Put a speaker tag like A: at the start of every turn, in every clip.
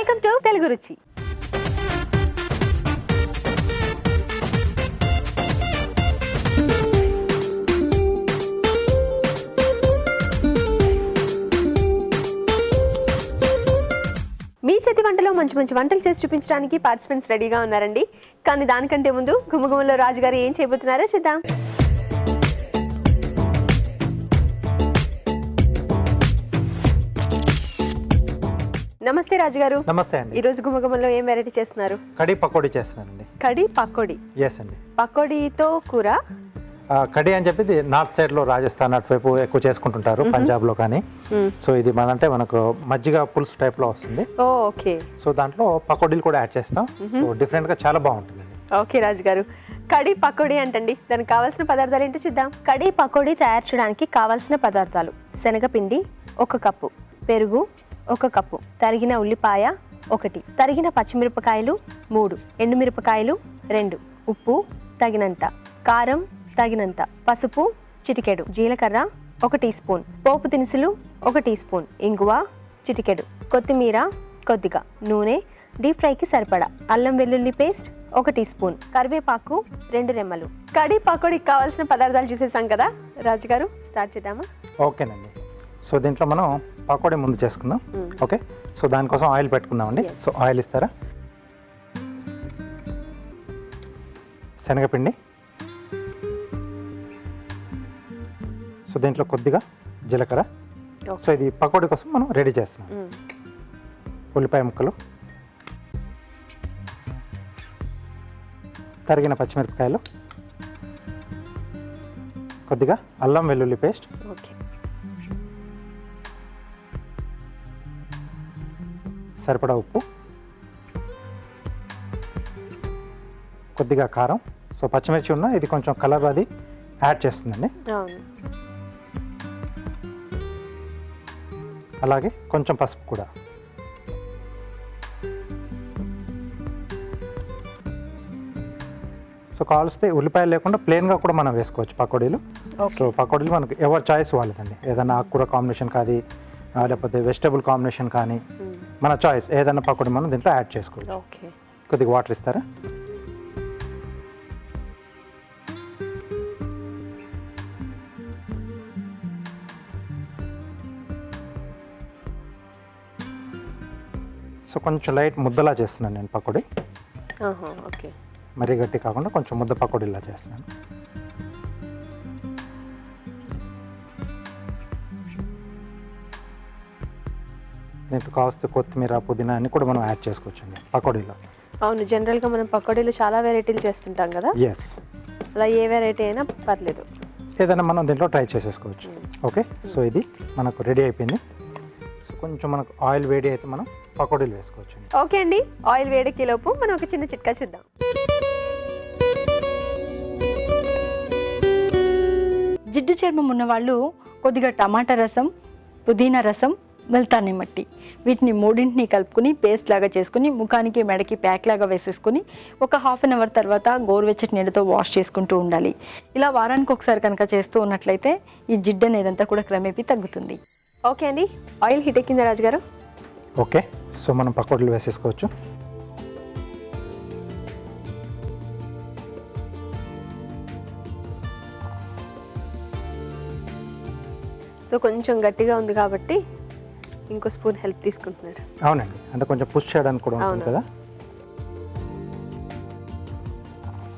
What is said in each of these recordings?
A: Welcome to Telugu రుచి. మీ చేతి వంటలో మంచి మంచి వంటలు చేసి చూపించడానికి పార్టిసిపెంట్స్ రెడీగా ఉన్నారండి. కానీ దానికంటే ముందు గుమగుమలో రాజుగారు ఏం చేయబోతున్నారో చూద్దాం. నమస్తే రాజుగారు.
B: నమస్తే అండి.
A: ఈ రోజు గుమగుమలో ఏం వెరైటీ చేస్తున్నారు?
B: కడి పకోడీ చేస్తున్నానండి.
A: కడి పకోడీ.
B: ఎస్ అండి.
A: పకోడీతో కూర.
B: కడి అని చెప్పి నార్త్ సైడ్ లో రాజస్థాన్ అటువైపు ఎక్కువ చేసుకుంటుంటారు, పంజాబ్ లో కానీ. సో ఇది అంటే మనకు మజ్జిగ పులుసు టైప్ లో వస్తుంది.
A: ఓకే.
B: సో దాంట్లో పకోడీలు కూడా యాడ్ చేస్తాం. సో డిఫరెంట్ గా చాలా బాగుంటుందండి.
A: ఓకే రాజుగారు, కడి పకోడీ అంటండి, దానికి కావాల్సిన పదార్థాలు ఏంటో చూద్దాం. కడి పకోడీ తయారు చేయడానికి కావాల్సిన పదార్థాలు: శనగపిండి 1 కప్పు, పెరుగు 1 కప్పు, తరిగిన ఉల్లిపాయ 1, తరిగిన పచ్చిమిరపకాయలు 3, ఎండుమిరపకాయలు 2, ఉప్పు తగినంత, కారం తగినంత, పసుపు చిటికెడు, జీలకర్ర 1 టీ స్పూన్, పోపు దినుసులు 1 టీ స్పూన్, ఇంగువ చిటికెడు, కొత్తిమీర కొద్దిగా, నూనె, డీప్ ఫ్రైకి సరిపడా, అల్లం వెల్లుల్లి పేస్ట్ 1 టీ స్పూన్, కరివేపాకు 2 రెమ్మలు. కడి పకోడీకి కావాల్సిన పదార్థాలు చూసేసాం కదా రాజుగారు, స్టార్ట్ చేద్దామా?
B: ఓకేనండి. సో దీంట్లో మనం పకోడీ ముందు చేసుకుందాం. ఓకే. సో దానికోసం ఆయిల్ పెట్టుకుందామండి. సో ఆయిల్ ఇస్తారా? శనగపిండి, సో దీంట్లో కొద్దిగా జీలకర్ర. సో ఇది పకోడీ కోసం మనం రెడీ చేస్తున్నాం. ఉల్లిపాయ ముక్కలు, తరిగిన పచ్చిమిరపకాయలు, కొద్దిగా అల్లం వెల్లుల్లి పేస్ట్, సరిపడా ఉప్పు, కొద్దిగా కారం. సో పచ్చిమిర్చి ఉన్న ఇది కొంచెం కలర్ అది యాడ్ చేస్తుందండి. అలాగే కొంచెం పసుపు కూడా. సో కావలిస్తే ఉల్లిపాయలు లేకుండా ప్లెయిన్గా కూడా మనం వేసుకోవచ్చు పకోడీలు. సో పకోడీలు మనకు ఎవరి చాయిస్ వాళ్ళదండి. ఏదైనా ఆకుకూర కాంబినేషన్ కానీ లేకపోతే వెజిటబుల్ కాంబినేషన్ కానీ మన చాయిస్ ఏదైనా పకోడీ మనం దీంట్లో యాడ్ చేసుకోవచ్చు. కొద్దిగా వాటర్ ఇస్తారా? సో కొంచెం లైట్ ముద్దలా చేస్తున్నాను నేను పకోడీ.
A: ఓకే.
B: మరీ గట్టి కాకుండా కొంచెం ముద్ద పకోడీలా చేస్తున్నాను. దీంట్లో కావస్తే కొత్తిమీర, పుదీనా అన్ని కూడా మనం యాడ్ చేసుకోవచ్చండి పకోడీలో.
A: అవును, జనరల్గా మనం పకోడీలు చాలా వెరైటీలు చేస్తుంటాం కదా.
B: ఎస్.
A: అలా ఏ వెరైటీ అయినా పర్లేదు,
B: ఏదైనా మనం దీంట్లో ట్రై చేసేసుకోవచ్చు. ఓకే. సో ఇది మనకు రెడీ అయిపోయింది. సో కొంచెం మనకు ఆయిల్ వేడి అయితే మనం పకోడీలు వేసుకోవచ్చు.
A: ఓకే అండి, ఆయిల్ వేడెక్కేలోపు మనం ఒక చిన్న చిట్కా చూద్దాం.
C: జిడ్డు చర్మం ఉన్నవాళ్ళు కొద్దిగా టమాటా రసం, పుదీనా రసం, ముల్తానీ మట్టి, వీటిని మూడింటిని కలుపుకొని పేస్ట్ లాగా చేసుకుని ముఖానికి మెడకి ప్యాక్ లాగా వేసేసుకుని ఒక ½ అన్ అవర్ తర్వాత గోరువెచ్చటి నీళ్ళతో వాష్ చేసుకుంటూ ఉండాలి. ఇలా వారానికి ఒకసారి కనుక చేస్తూ ఉన్నట్లయితే ఈ జిడ్డు అనేదంతా కూడా క్రమేపీ తగ్గుతుంది.
A: ఓకే అండి, ఆయిల్ హీట్ ఎక్కిందా రాజుగారు?
B: ఓకే. సో మనం పకోడీలు వేసేసుకోవచ్చు.
A: సో కొంచెం గట్టిగా ఉంది కాబట్టి ఇంకో స్పూన్ హెల్ప్ తీసుకుంటున్నారు.
B: అవునండి, అంటే కొంచెం పుష్ చేయడానికి కూడా ఉంటుంది కదా.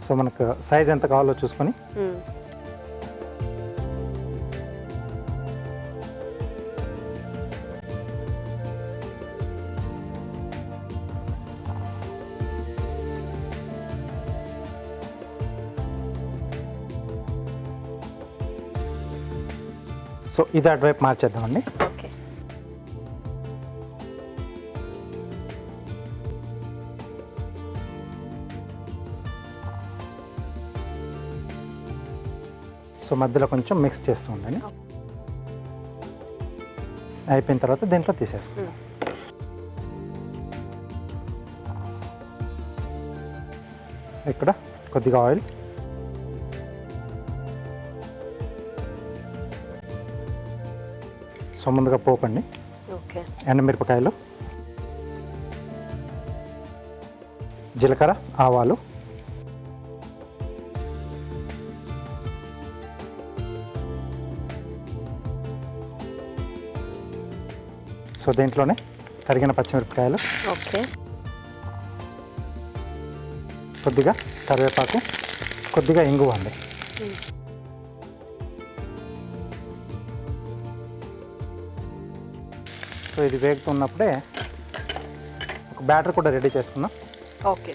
B: సో మనకు సైజ్ ఎంత కావాలో చూసుకొని సో ఇది అటువైపు మార్చేద్దామండి.
A: ఓకే.
B: సో మధ్యలో కొంచెం మిక్స్ చేస్తూ ఉండండి. అయిపోయిన తర్వాత దీంట్లో తీసేసుకుందాం. ఇక్కడ కొద్దిగా ఆయిల్, సో ముందుగా పోపండి,
A: ఓకే,
B: ఎండుమిరపకాయలు, జీలకర్ర, ఆవాలు, సో దీంట్లోనే తరిగిన పచ్చిమిరపకాయలు,
A: ఓకే.
B: కొద్దిగా కరివేపాకు, కొద్దిగా ఇంగువ అండి. సో ఇది వేగుతున్నప్పుడే ఒక బ్యాటర్ కూడా రెడీ చేసుకున్నాం.
A: ఓకే.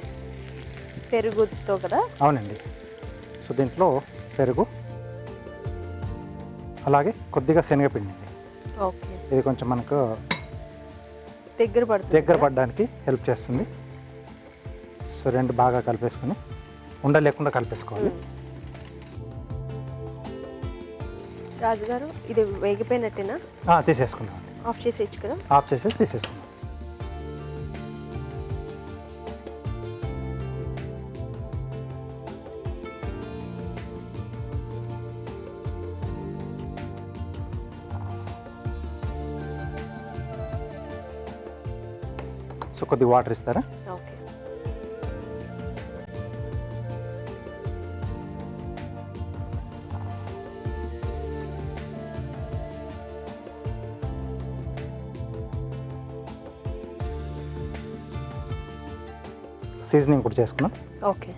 A: పెరుగుతో కదా?
B: అవునండి. సో దీంట్లో పెరుగు, అలాగే కొద్దిగా శనగపిండి అండి.
A: ఓకే.
B: ఇది కొంచెం మనకు
A: దగ్గర
B: పడడానికి హెల్ప్ చేస్తుంది. సో రెండు బాగా కలిపేసుకొని ఉండలేకుండా కలిపేసుకోవాలి.
A: రాజుగారు ఇది వేగిపోయినట్టేనా?
B: తీసేసుకుందాం అండి.
A: ఆఫ్ చేసేయచ్చు కదా?
B: ఆఫ్ చేసేసి తీసేసుకుందాం. సో కొద్దిగా వాటర్ ఇస్తారా?
A: ఓకే.
B: సీజనింగ్ కూడా చేసుకున్నాం.
A: ఓకే.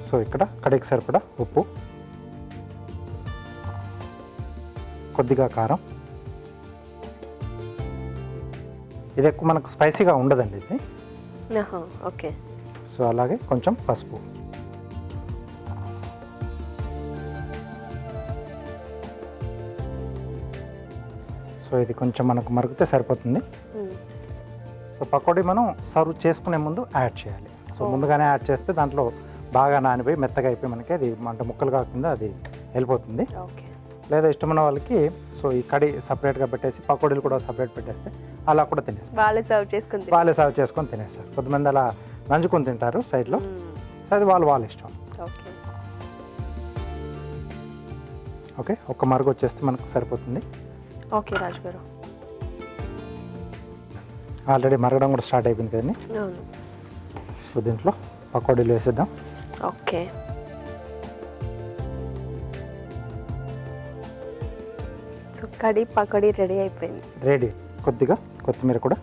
B: సో ఇక్కడ కడికి సరిపడా ఉప్పు, కొద్దిగా కారం. ఇది ఎక్కువ మనకు స్పైసీగా ఉండదండి ఇది.
A: ఓకే.
B: సో అలాగే కొంచెం పసుపు. సో ఇది కొంచెం మనకు మరిగితే సరిపోతుంది. సో పకోడీ మనం సర్వ్ చేసుకునే ముందు యాడ్ చేయాలి. సో ముందుగానే యాడ్ చేస్తే దాంట్లో బాగా నానిపోయి మెత్తగా అయిపోయి మనకి అది అంటే ముక్కలు కాకుండా అది వెళ్ళిపోతుంది.
A: ఓకే.
B: లేదా ఇష్టమైన వాళ్ళకి సో ఈ కడి సపరేట్గా పెట్టేసి పకోడీలు కూడా సపరేట్ పెట్టేస్తే అలా కూడా తినేస్తారు.
A: వాళ్ళే సర్వ్ చేసుకొని
B: తినేస్తారు. కొంతమంది అలా నంచుకొని తింటారు సైడ్లో. సో అది వాళ్ళ ఇష్టం.
A: ఓకే.
B: ఓకే, ఒక్క మరుగు వచ్చేస్తే మనకు సరిపోతుంది.
A: ఓకే రాజు గారు.
B: ఆల్రెడీ మరగడం కూడా స్టార్ట్ అయిపోయింది కదండి.
A: అవును.
B: సో దీంట్లో పకోడీలు వేసేద్దాం.
A: ఓకే. సో కడి పకోడీ రెడీ అయిపోయింది.
B: రెడీ. కొద్దిగా కొత్తిమీర కూడా.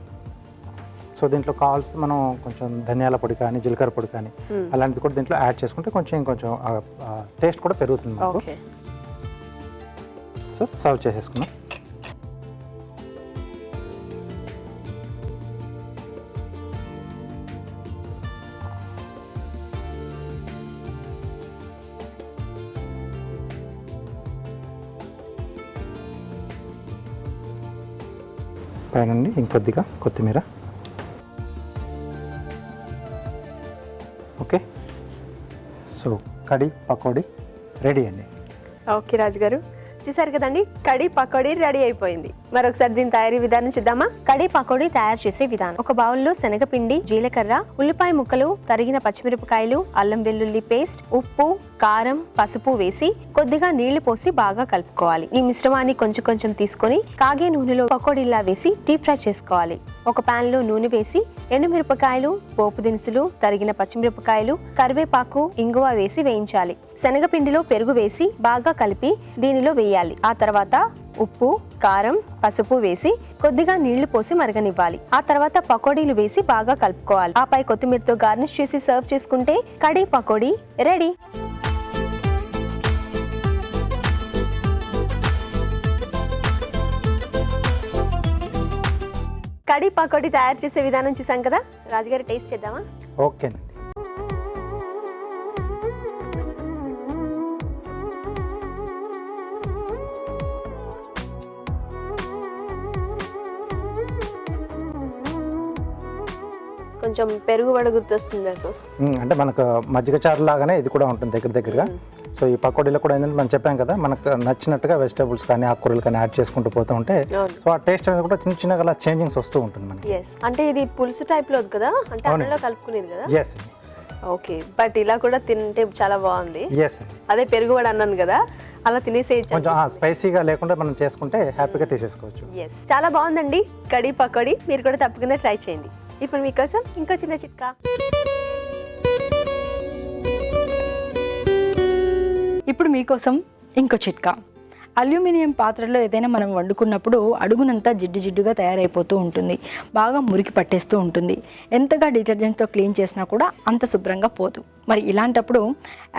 B: సో దీంట్లో కావాల్సిన మనం కొంచెం ధనియాల పొడి కానీ జీలకర్ర పొడి కానీ అలాంటిది కూడా దీంట్లో యాడ్ చేసుకుంటే కొంచెం టేస్ట్ కూడా పెరుగుతుంది మనకు.
A: ఓకే.
B: సో సర్వ్ చేసేసుకున్నాం. పైనండి ఇంకొద్దిగా కొత్తిమీర. ఓకే. సో కడి పకోడీ రెడీ అండి.
A: ఓకే రాజు గారు, చూసారు కదండి, కడి పకోడీ రెడీ అయిపోయింది. మరొకసారి దీని తయారీ విధానం చూద్దామా? కడి పకోడీ తయారు చేసే విధానం: ఒక బౌల్లో శనగపిండి, జీలకర్ర, ఉల్లిపాయ ముక్కలు, తరిగిన పచ్చిమిరపకాయలు, అల్లం వెల్లుల్లి పేస్ట్, ఉప్పు, కారం, పసుపు వేసి కొద్దిగా నీళ్లు పోసి బాగా కలుపుకోవాలి. ఈ మిశ్రమాన్ని కొంచెం కొంచెం తీసుకొని కాగే నూనెలో పకోడీలా వేసి డీప్ ఫ్రై చేసుకోవాలి. ఒక పాన్ లో నూనె వేసి ఎండుమిరపకాయలు, పోపు దినుసులు, తరిగిన పచ్చిమిరపకాయలు, కరివేపాకు, ఇంగువ వేసి వేయించాలి. శనగపిండిలో పెరుగు వేసి బాగా కలిపి దీనిలో వేయాలి. ఆ తర్వాత ఉప్పు, కారం, పసుపు వేసి కొద్దిగా నీళ్లు పోసి మరగనివ్వాలి. ఆ తర్వాత పకోడీలు వేసి బాగా కలుపుకోవాలి. ఆపై కొత్తిమీరతో గార్నిష్ చేసి సర్వ్ చేసుకుంటే కడి పకోడీ రెడీ. కడి పకోడీ తయారు చేసే విధానం చూసాం కదా, రాజుగారి టేస్ట్ చేద్దామా?
B: ఓకేనండి.
A: కొంచెం పెరుగు వడ గుర్తొస్తుంది నాకు.
B: అంటే మనకు మజ్జిగ చారు లాగానే ఇది కూడా ఉంటుంది దగ్గరగా. సో ఈ పకోడీలో కూడా ఏంటంటే మనం చెప్పాం కదా, మనకు నచ్చినట్టుగా వెజిటేబుల్స్ కానీ ఆకుకూరలు కానీ యాడ్ చేసుకుంటూ పోతూ ఉంటే సో ఆ టేస్ట్ అనేది కూడా చిన్న చిన్నగా అలా చేంజింగ్స్ వస్తూ ఉంటుంది మనకి.
A: అంటే ఇది పులుసు టైప్ లో కదా, అంటే అన్నంలో కలుపుకునేది కదా.
B: ఎస్.
A: ఓకే, బట్ ఇలా కూడా తింటే చాలా బాగుంది.
B: ఎస్.
A: అదే పెరుగు వడ అన్నాను కదా, అలా తినేసేయచ్చు.
B: కొంచెం స్పైసీగా లేకుండా మనం చేసుకుంటే హ్యాపీగా తీసేసుకోవచ్చు.
A: చాలా బాగుందండి కడి పకోడీ. మీరు కూడా తప్పకుండా ట్రై చేయండి. ఇప్పుడు మీకోసం ఇంకో చిన్న చిట్కా.
C: ఇప్పుడు మీకోసం ఇంకో చిట్కా. అల్యూమినియం పాత్రలో ఏదైనా మనం వండుకున్నప్పుడు అడుగునంతా జిడ్డు జిడ్డుగా తయారైపోతూ ఉంటుంది, బాగా మురికి పట్టేస్తూ ఉంటుంది. ఎంతగా డిటర్జెంట్తో క్లీన్ చేసినా కూడా అంత శుభ్రంగా పోదు. మరి ఇలాంటప్పుడు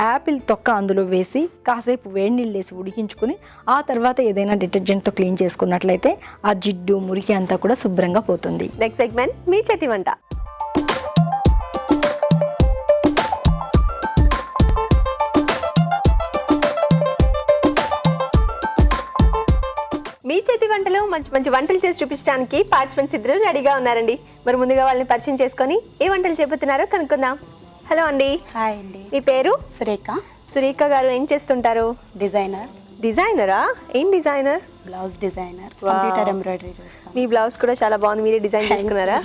C: యాపిల్ తొక్క అందులో వేసి కాసేపు వేడి నీళ్ళు వేసి ఉడికించుకుని ఆ తర్వాత ఏదైనా డిటర్జెంట్తో క్లీన్ చేసుకున్నట్లయితే ఆ జిడ్డు మురికి అంతా కూడా శుభ్రంగా పోతుంది.
A: నెక్స్ట్ సెగ్మెంట్ మీ చేతి వంట. మీ చేతి వంటలో మంచి మంచి వంటలు చేసి చూపించడానికి పార్టిసిపెంట్స్ ఇద్దరు రెడీగా ఉన్నారండి. మరి ముందుగా వాళ్ళని పరిచయం చేసుకొని ఏ వంటలు చెబుతున్నారో కనుక్కుందాం. హలో అండి.
D: హాయ్ అండి.
A: మీ పేరు?
D: సురేఖ.
A: సురేఖ గారు ఏం చేస్తుంటారు?
D: డిజైనర్.
A: డిజైనరా? ఏం designer?
D: Blouse designer. Computer embroidery చేస్తాను.
A: మీ బ్లౌజ్ కూడా చాలా బాగుంది, మీరే డిజైన్ చేసుకున్నారా?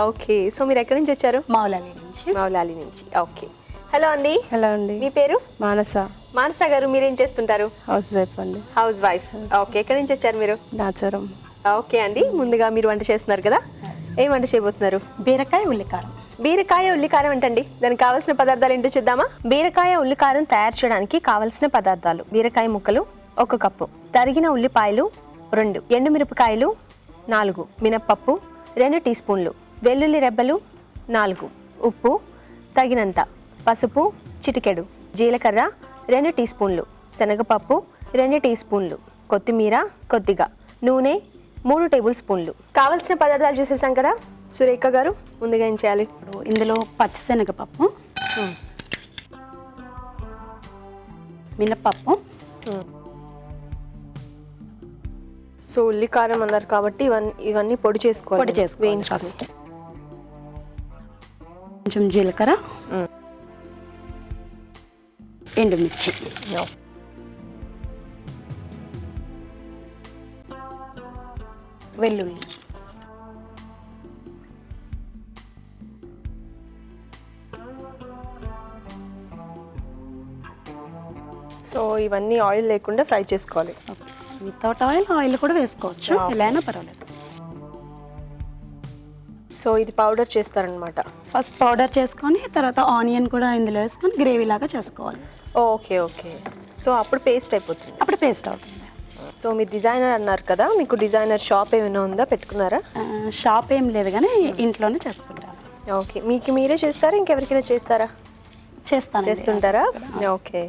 A: ఓకే. సో మీరు ఎక్కడి నుంచి వచ్చారు?
D: మౌలాలి నుంచి.
A: మౌలాలి నుంచి. ఓకే. హలో అండి.
E: హలో అండి.
A: మీ పేరు?
E: మానస.
A: మానస గారు మీరేం చేస్తుంటారు?
E: హౌస్ వైఫ్ అండి.
A: House wife. ఓకే. ఎక్కడి నుంచి వచ్చారు మీరు?
E: నాచారం.
A: ఓకే అండి. ముందుగా మీరు వంట చేస్తున్నారు కదా, ఏం వంట చేయబోతున్నారు?
D: బీరకాయ ఉల్లికారం.
A: బీరకాయ ఉల్లికారం అంటండి. దానికి కావాల్సిన పదార్థాలు ఏంటో చూద్దామా? బీరకాయ ఉల్లికారం తయారు చేయడానికి కావాల్సిన పదార్థాలు: బీరకాయ ముక్కలు 1 కప్పు, తరిగిన ఉల్లిపాయలు 2, ఎండుమిరపకాయలు 4, మినప్పప్పు 2 టీ స్పూన్లు, వెల్లుల్లి రెబ్బలు 4, ఉప్పు తగినంత, పసుపు చిటికెడు, జీలకర్ర 2 టీ స్పూన్లు, శనగపప్పు 2 టీ స్పూన్లు, కొత్తిమీర కొద్దిగా, నూనె 3 టేబుల్ స్పూన్లు. కావాల్సిన పదార్థాలు చూసేసాం కదా. సురేఖ గారు ముందుగా ఏం చేయాలి?
D: ఇప్పుడు ఇందులో పచ్చిశనగపప్పు, మినపప్పు,
A: సో ఉల్లికారం అన్నారు కాబట్టి ఇవన్నీ పొడి చేసుకోవాలి, వేయించుకోవాలి
D: ఫస్ట్. కొంచెం జీలకర్ర, ఎండుమిర్చి, వెల్లుల్లి,
A: సో ఇవన్నీ ఆయిల్ లేకుండా ఫ్రై చేసుకోవాలి.
D: వితౌట్ ఆయిల్ కూడా వేసుకోవచ్చు, ఎలా అయినా పర్వాలేదు.
A: సో ఇది పౌడర్ చేస్తారనమాట.
D: ఫస్ట్ పౌడర్ చేసుకొని తర్వాత ఆనియన్ కూడా ఇందులో వేసుకొని గ్రేవీ లాగా చేసుకోవాలి.
A: Okay okay. సో అప్పుడు పేస్ట్ అయిపోతుంది.
D: అప్పుడు పేస్ట్ అవుతుంది.
A: సో మీరు డిజైనర్ అన్నారు కదా, మీకు డిజైనర్ షాప్ ఏమైనా ఉందా, పెట్టుకున్నారా?
D: షాప్ ఏం లేదు కానీ ఇంట్లోనే చేసుకుంటాను.
A: ఓకే. మీకు మీరే చేస్తారా, ఇంకెవరికైనా చేస్తారా? చేస్తుంటారా? ఓకే.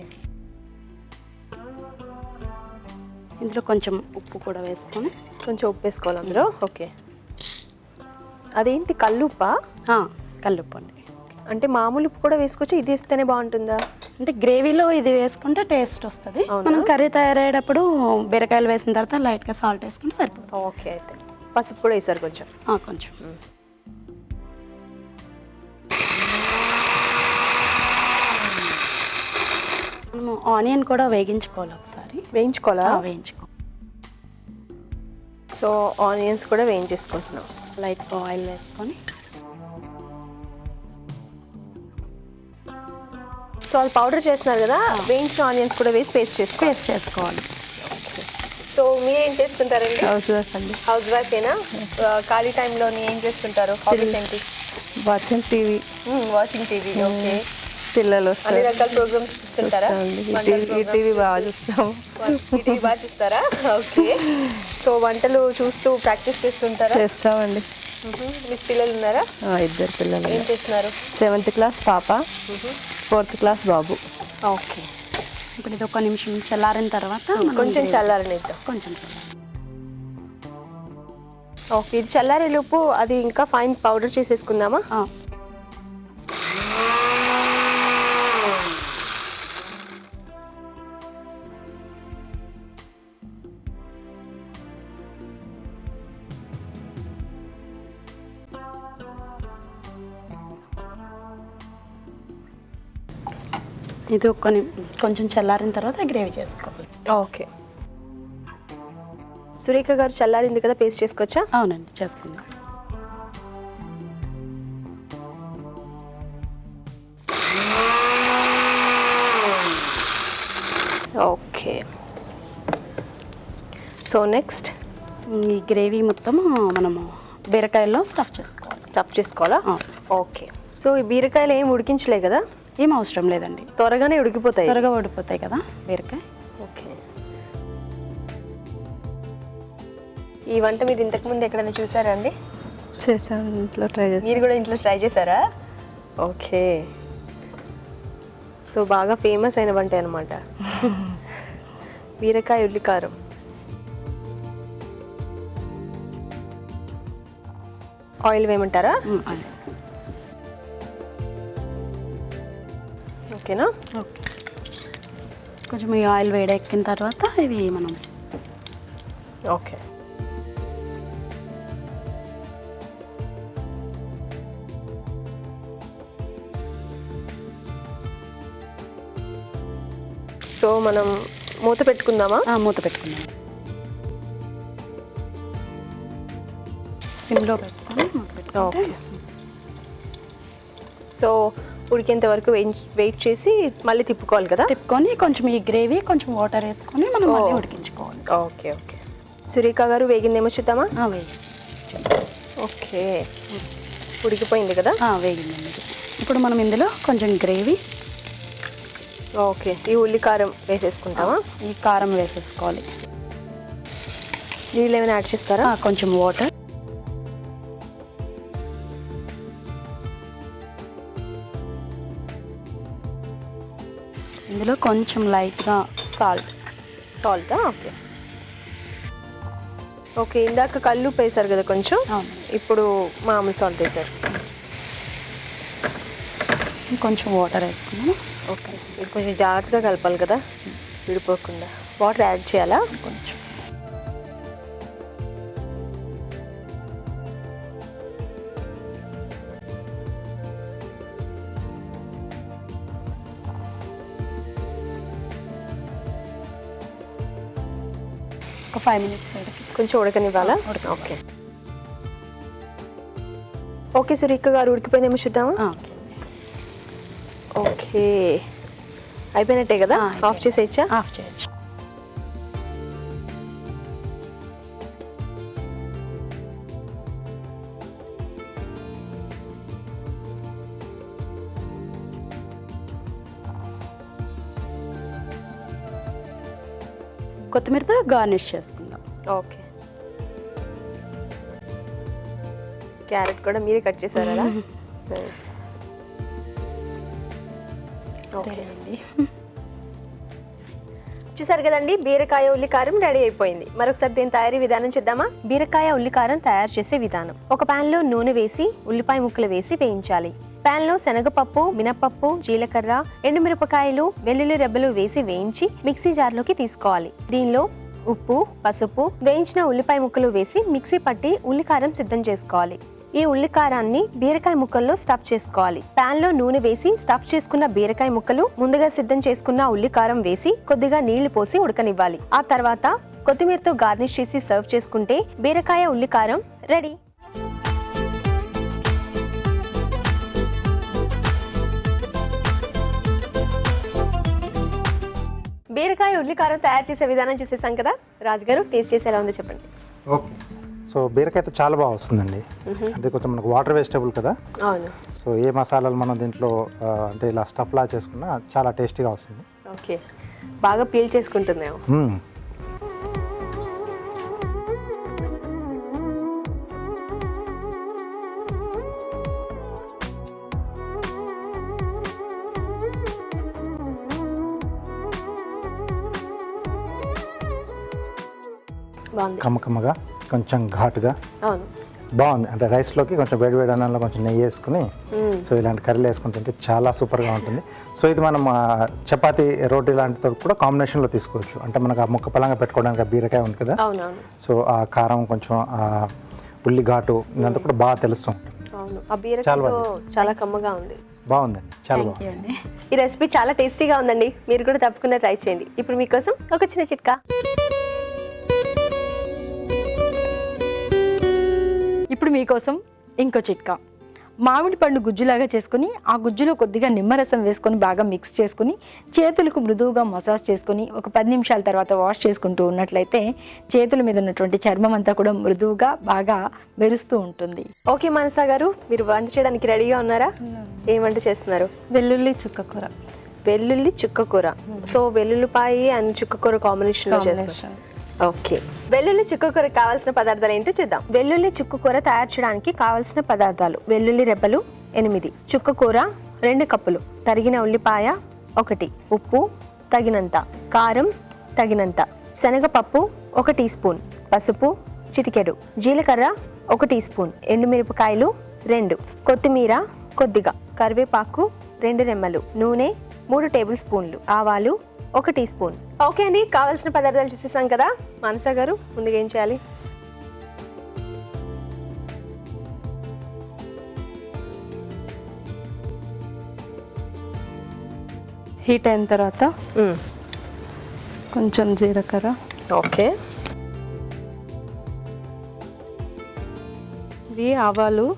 D: ఇందులో కొంచెం ఉప్పు కూడా వేసుకొని,
A: కొంచెం ఉప్పు వేసుకోవాలి అందులో. ఓకే. అదేంటి కల్లుప్పా?
D: కల్లుప్పు అండి.
A: అంటే మామూలు ఉప్పు కూడా వేసుకోవచ్చు, ఇది వేస్తేనే బాగుంటుందా?
D: అంటే గ్రేవీలో ఇది వేసుకుంటే టేస్ట్ వస్తుంది. మనం కర్రీ తయారయ్యేటప్పుడు బీరకాయలు వేసిన తర్వాత లైట్గా సాల్ట్ వేసుకుంటే సరిపోతుంది.
A: ఓకే. అయితే పసుపు కూడా వేసారు కొంచెం?
D: కొంచెం. మనము ఆనియన్ కూడా వేగించుకోవాలి ఒకసారి.
A: వేయించుకోవాలా?
D: వేయించుకో.
A: సో ఆనియన్స్ కూడా వేయించేసుకుంటున్నాం.
D: లైట్గా ఆయిల్ వేసుకొని,
A: సో అది పౌడర్ చేస్తున్నారు కదా, వేయించిన ఆనియన్స్ కూడా వేసి పేస్ట్
D: చేసుకోవాలి.
A: సో మీరేం చేస్తుంటారండి?
E: హౌస్ వైఫ్ అండి.
A: హౌస్ వైఫ్ ఏనా? ఖాళీ టైంలో ఏం చేస్తుంటారు? హాబీస్ ఏంటి?
E: Watching TV.
A: Watching TV. Okay.
E: పిల్లలు
A: అన్ని
E: వస్తారు.
A: రకాల ప్రోగ్రామ్స్ చూస్తుంటారా?
E: టీవీ బాగా చూస్తాము.
A: టీవీ బాగా చూస్తారా? ఓకే. సో వంటలు చూస్తూ ప్రాక్టీస్ చేస్తుంటారా?
E: చేస్తామండి.
A: మీకు పిల్లలు ఉన్నారా?
E: 2 పిల్లలు.
A: ఏం చేస్తున్నారు?
E: 7th క్లాస్ పాప, 4th క్లాస్ బాబు.
A: ఓకే.
D: ఇప్పుడు ఇది 1 నిమిషం చల్లారిన తర్వాత
A: కొంచెం చల్లారనిద్దాం.
D: కొంచెం చల్లారి.
A: ఓకే. ఇది చల్లారే లోపు అది ఇంకా ఫైన్ పౌడర్ చేసేసుకుందామా?
D: ఇది కొంచెం చల్లారిన తర్వాత గ్రేవీ చేసుకోవాలి.
A: ఓకే. సురేఖ గారు చల్లారింది కదా, పేస్ట్ చేసుకోవచ్చా?
D: అవునండి, చేసుకుందాం.
A: ఓకే. సో నెక్స్ట్
D: ఈ గ్రేవీ మొత్తం మనము బీరకాయల్లో స్టఫ్ చేసుకోవాలి.
A: స్టఫ్ చేసుకోవాలా?
D: ఆ.
A: ఓకే. సో ఈ బీరకాయలు ఏం ఉడికించలే కదా?
D: ఏం అవసరం లేదండి,
A: త్వరగానే ఉడికిపోతాయి.
D: త్వరగా ఓడిపోతాయి కదా బీరకాయ.
A: ఓకే. ఈ వంట మీరు ఇంతకుముందు ఎక్కడైనా చూసారా అండి?
E: చేసాను, ఇంట్లో ట్రై చేసి.
A: మీరు కూడా ఇంట్లో ట్రై చేశారా? ఓకే. సో బాగా ఫేమస్ అయిన వంట అనమాట బీరకాయ ఉల్లికారం. ఆయిల్ వేయమంటారా?
D: అదే.
A: ఓకేనా?
D: ఓకే. కొంచెం ఈ ఆయిల్ వేడెక్కిన తర్వాత ఇవి మనం
A: ఓకే. సో మనం మూత పెట్టుకుందామా?
D: మూత పెట్టుకున్నాం. సిమ్లో పెట్టుకొని మూత పెట్టుకుంటే
A: ఓకే. సో ఉడికేంత వరకు వెయిట్ చేసి మళ్ళీ తిప్పుకోవాలి కదా?
D: తిప్పుకొని కొంచెం ఈ గ్రేవీ కొంచెం వాటర్ వేసుకొని మనం మళ్ళీ
A: ఓ.
D: ఉడికించుకోవాలి.
A: Okay okay. సురేఖ గారు వేగిందేమో చూద్దామా?
D: వేగి
A: ఓకే. ఉడికిపోయింది కదా?
D: వేగిందండి. ఇప్పుడు మనం ఇందులో కొంచెం గ్రేవీ,
A: ఓకే. ఈ ఉల్లికారం వేసేసుకుంటామా?
D: ఈ కారం వేసేసుకోవాలి.
A: నీళ్ళు ఏమైనా యాడ్ చేస్తారా?
D: కొంచెం వాటర్, ఇందులో కొంచెం లైట్గా
A: సాల్టా? Okay okay. ఇందాక కళ్ళు వేసారు కదా కొంచెం, ఇప్పుడు మామూలు సాల్ట్ వేసారు.
D: కొంచెం వాటర్ వేసుకున్నాము.
A: ఓకే. ఇది కొంచెం జాగ్రత్తగా కలపాలి కదా విడిపోకుండా. వాటర్ యాడ్ చేయాలా?
D: కొంచెం ఒక 5 minutes
A: కొంచెం ఉడకనివ్వాలా? Okay okay. సురేఖ గారు ఉడికిపోయిందేమో చూద్దామా? ఓకే. అయిపోయినట్టే కదా? ఆఫ్ చేసేయచ్చా?
D: ఆఫ్ చేయొచ్చు. కొత్తిమీరతో గార్నిష్ చేసుకుందాం.
A: ఓకే. క్యారెట్ కూడా మీరే కట్ చేశారా? Nice. ఓకే
D: అండి.
A: చూసారు కదండి, బీరకాయ ఉల్లికారం రెడీ అయిపోయింది. మరొకసారి దీని తయారీ విధానం చూద్దామా? బీరకాయ ఉల్లికారం తయారు చేసే విధానం. ఒక పాన్ లో నూనె వేసి ఉల్లిపాయ ముక్కలు వేసి వేయించాలి. పాన్ లో శనగపప్పు, మినపప్పు, జీలకర్ర, ఎండుమిరపకాయలు, వెల్లుల్లి రెబ్బలు వేసి వేయించి మిక్సీ జార్లోకి తీసుకోవాలి. దీనిలో ఉప్పు, పసుపు, వేయించిన ఉల్లిపాయ ముక్కలు వేసి మిక్సీ పట్టి ఉల్లికారం సిద్ధం చేసుకోవాలి. ఈ ఉల్లికారాన్ని బీరకాయ ముక్కల్లో స్టఫ్ చేసుకోవాలి. పాన్ లో నూనె వేసి స్టఫ్ చేసుకున్న బీరకాయ ముక్కలు, ముందుగా సిద్ధం చేసుకున్న ఉల్లికారం వేసి కొద్దిగా నీళ్లు పోసి ఉడకనివ్వాలి. ఆ తర్వాత కొత్తిమీరతో గార్నిష్ చేసి సర్వ్ చేసుకుంటే బీరకాయ ఉల్లికారం రెడీ. బీరకాయ ఉల్లికారం తయారు చేసే విధానం చూసేసాం కదా. రాజుగారు టేస్ట్ చేసి ఎలా ఉందో చెప్పండి.
B: ఓకే. సో బీరకాయ అయితే చాలా బాగా వస్తుందండి. అంటే కొంచెం మనకు వాటర్ వెజిటబుల్ కదా.
A: అవును.
B: సో ఏ మసాలాలు మనం దీంట్లో అంటే ఇలా స్టఫ్లా చేసుకున్నా చాలా టేస్టీగా వస్తుంది.
A: ఓకే. బాగా పీల్ చేసుకుంటుందేమో. బాగుంది.
B: కమ్మకమ్మగా, కొంచెం ఘాటుగా
A: అవును.
B: బాగుంది. అంటే రైస్లోకి కొంచెం వేడి వేడి అన్నంలో కొంచెం నెయ్యి వేసుకుని సో ఇలాంటి కర్రీలు వేసుకుని తింటే చాలా సూపర్గా ఉంటుంది. సో ఇది మనం చపాతీ, రోటీ లాంటితో కూడా కాంబినేషన్లో తీసుకోవచ్చు. అంటే మనకు ఆ ముక్క పలంగా పెట్టుకోవడానికి బీరకాయ ఉంది కదా.
A: అవునవును.
B: సో ఆ కారం కొంచెం ఉల్లి ఘాటు ఇదంతా కూడా బాగా తెలుస్తూ ఉంటుంది.
A: అవును. ఆ బీరకాయ చాలా కమ్మగా ఉంది.
B: బాగుందండి, చాలా బాగుంది.
A: ఈ రెసిపీ చాలా టేస్టీగా ఉందండి. మీరు కూడా తప్పకుండా ట్రై చేయండి. ఇప్పుడు మీకోసం ఒక చిన్న చిట్కా.
C: ఇప్పుడు మీకోసం ఇంకో చిట్కా. మామిడి పండు గుజ్జులాగా చేసుకొని ఆ గుజ్జులో కొద్దిగా నిమ్మరసం వేసుకొని బాగా మిక్స్ చేసుకుని చేతులకు మృదువుగా మసాజ్ చేసుకొని ఒక 10 నిమిషాల తర్వాత వాష్ చేసుకుంటూ ఉన్నట్లయితే చేతుల మీద ఉన్నటువంటి చర్మం అంతా కూడా మృదువుగా బాగా మెరుస్తూ ఉంటుంది.
A: ఓకే మనసా గారు, మీరు వంట చేయడానికి రెడీగా ఉన్నారా? ఏం వంట చేస్తున్నారు?
E: వెల్లుల్లి చుక్కకూర.
A: వెల్లుల్లి చుక్కకూర. సో వెల్లుల్లిపాయి అండ్ చుక్కకూర కాంబినేషన్లో చేస్తున్నారు. ఓకే, వెల్లుల్లి చుక్కకూర కావాల్సిన పదార్థాలు ఏంటో చూద్దాం. వెల్లుల్లి చుక్కకూర తయారు చేయడానికి కావాల్సిన పదార్థాలు: వెల్లుల్లి రెబ్బలు 8, చుక్కకూర 2 కప్పులు, తరిగిన ఉల్లిపాయ 1, ఉప్పు తగినంత, కారం తగినంత, శనగపప్పు 1 టీ స్పూన్, పసుపు చిటికెడు, జీలకర్ర 1 టీ స్పూన్, ఎండుమిరపకాయలు 2, కొత్తిమీర కొద్దిగా, కరివేపాకు 2 రెమ్మలు, నూనె 3 టేబుల్ స్పూన్లు, ఆవాలు 1 టీ స్పూన్. ఓకే అండి, కావాల్సిన పదార్థాలు చూసేసాం కదా. మనసా గారు, ముందుగా ఏం చేయాలి?
E: హీట్ అయిన తర్వాత కొంచెం జీలకర్ర,
A: ఓకే,
E: ఇవి ఆవాలు,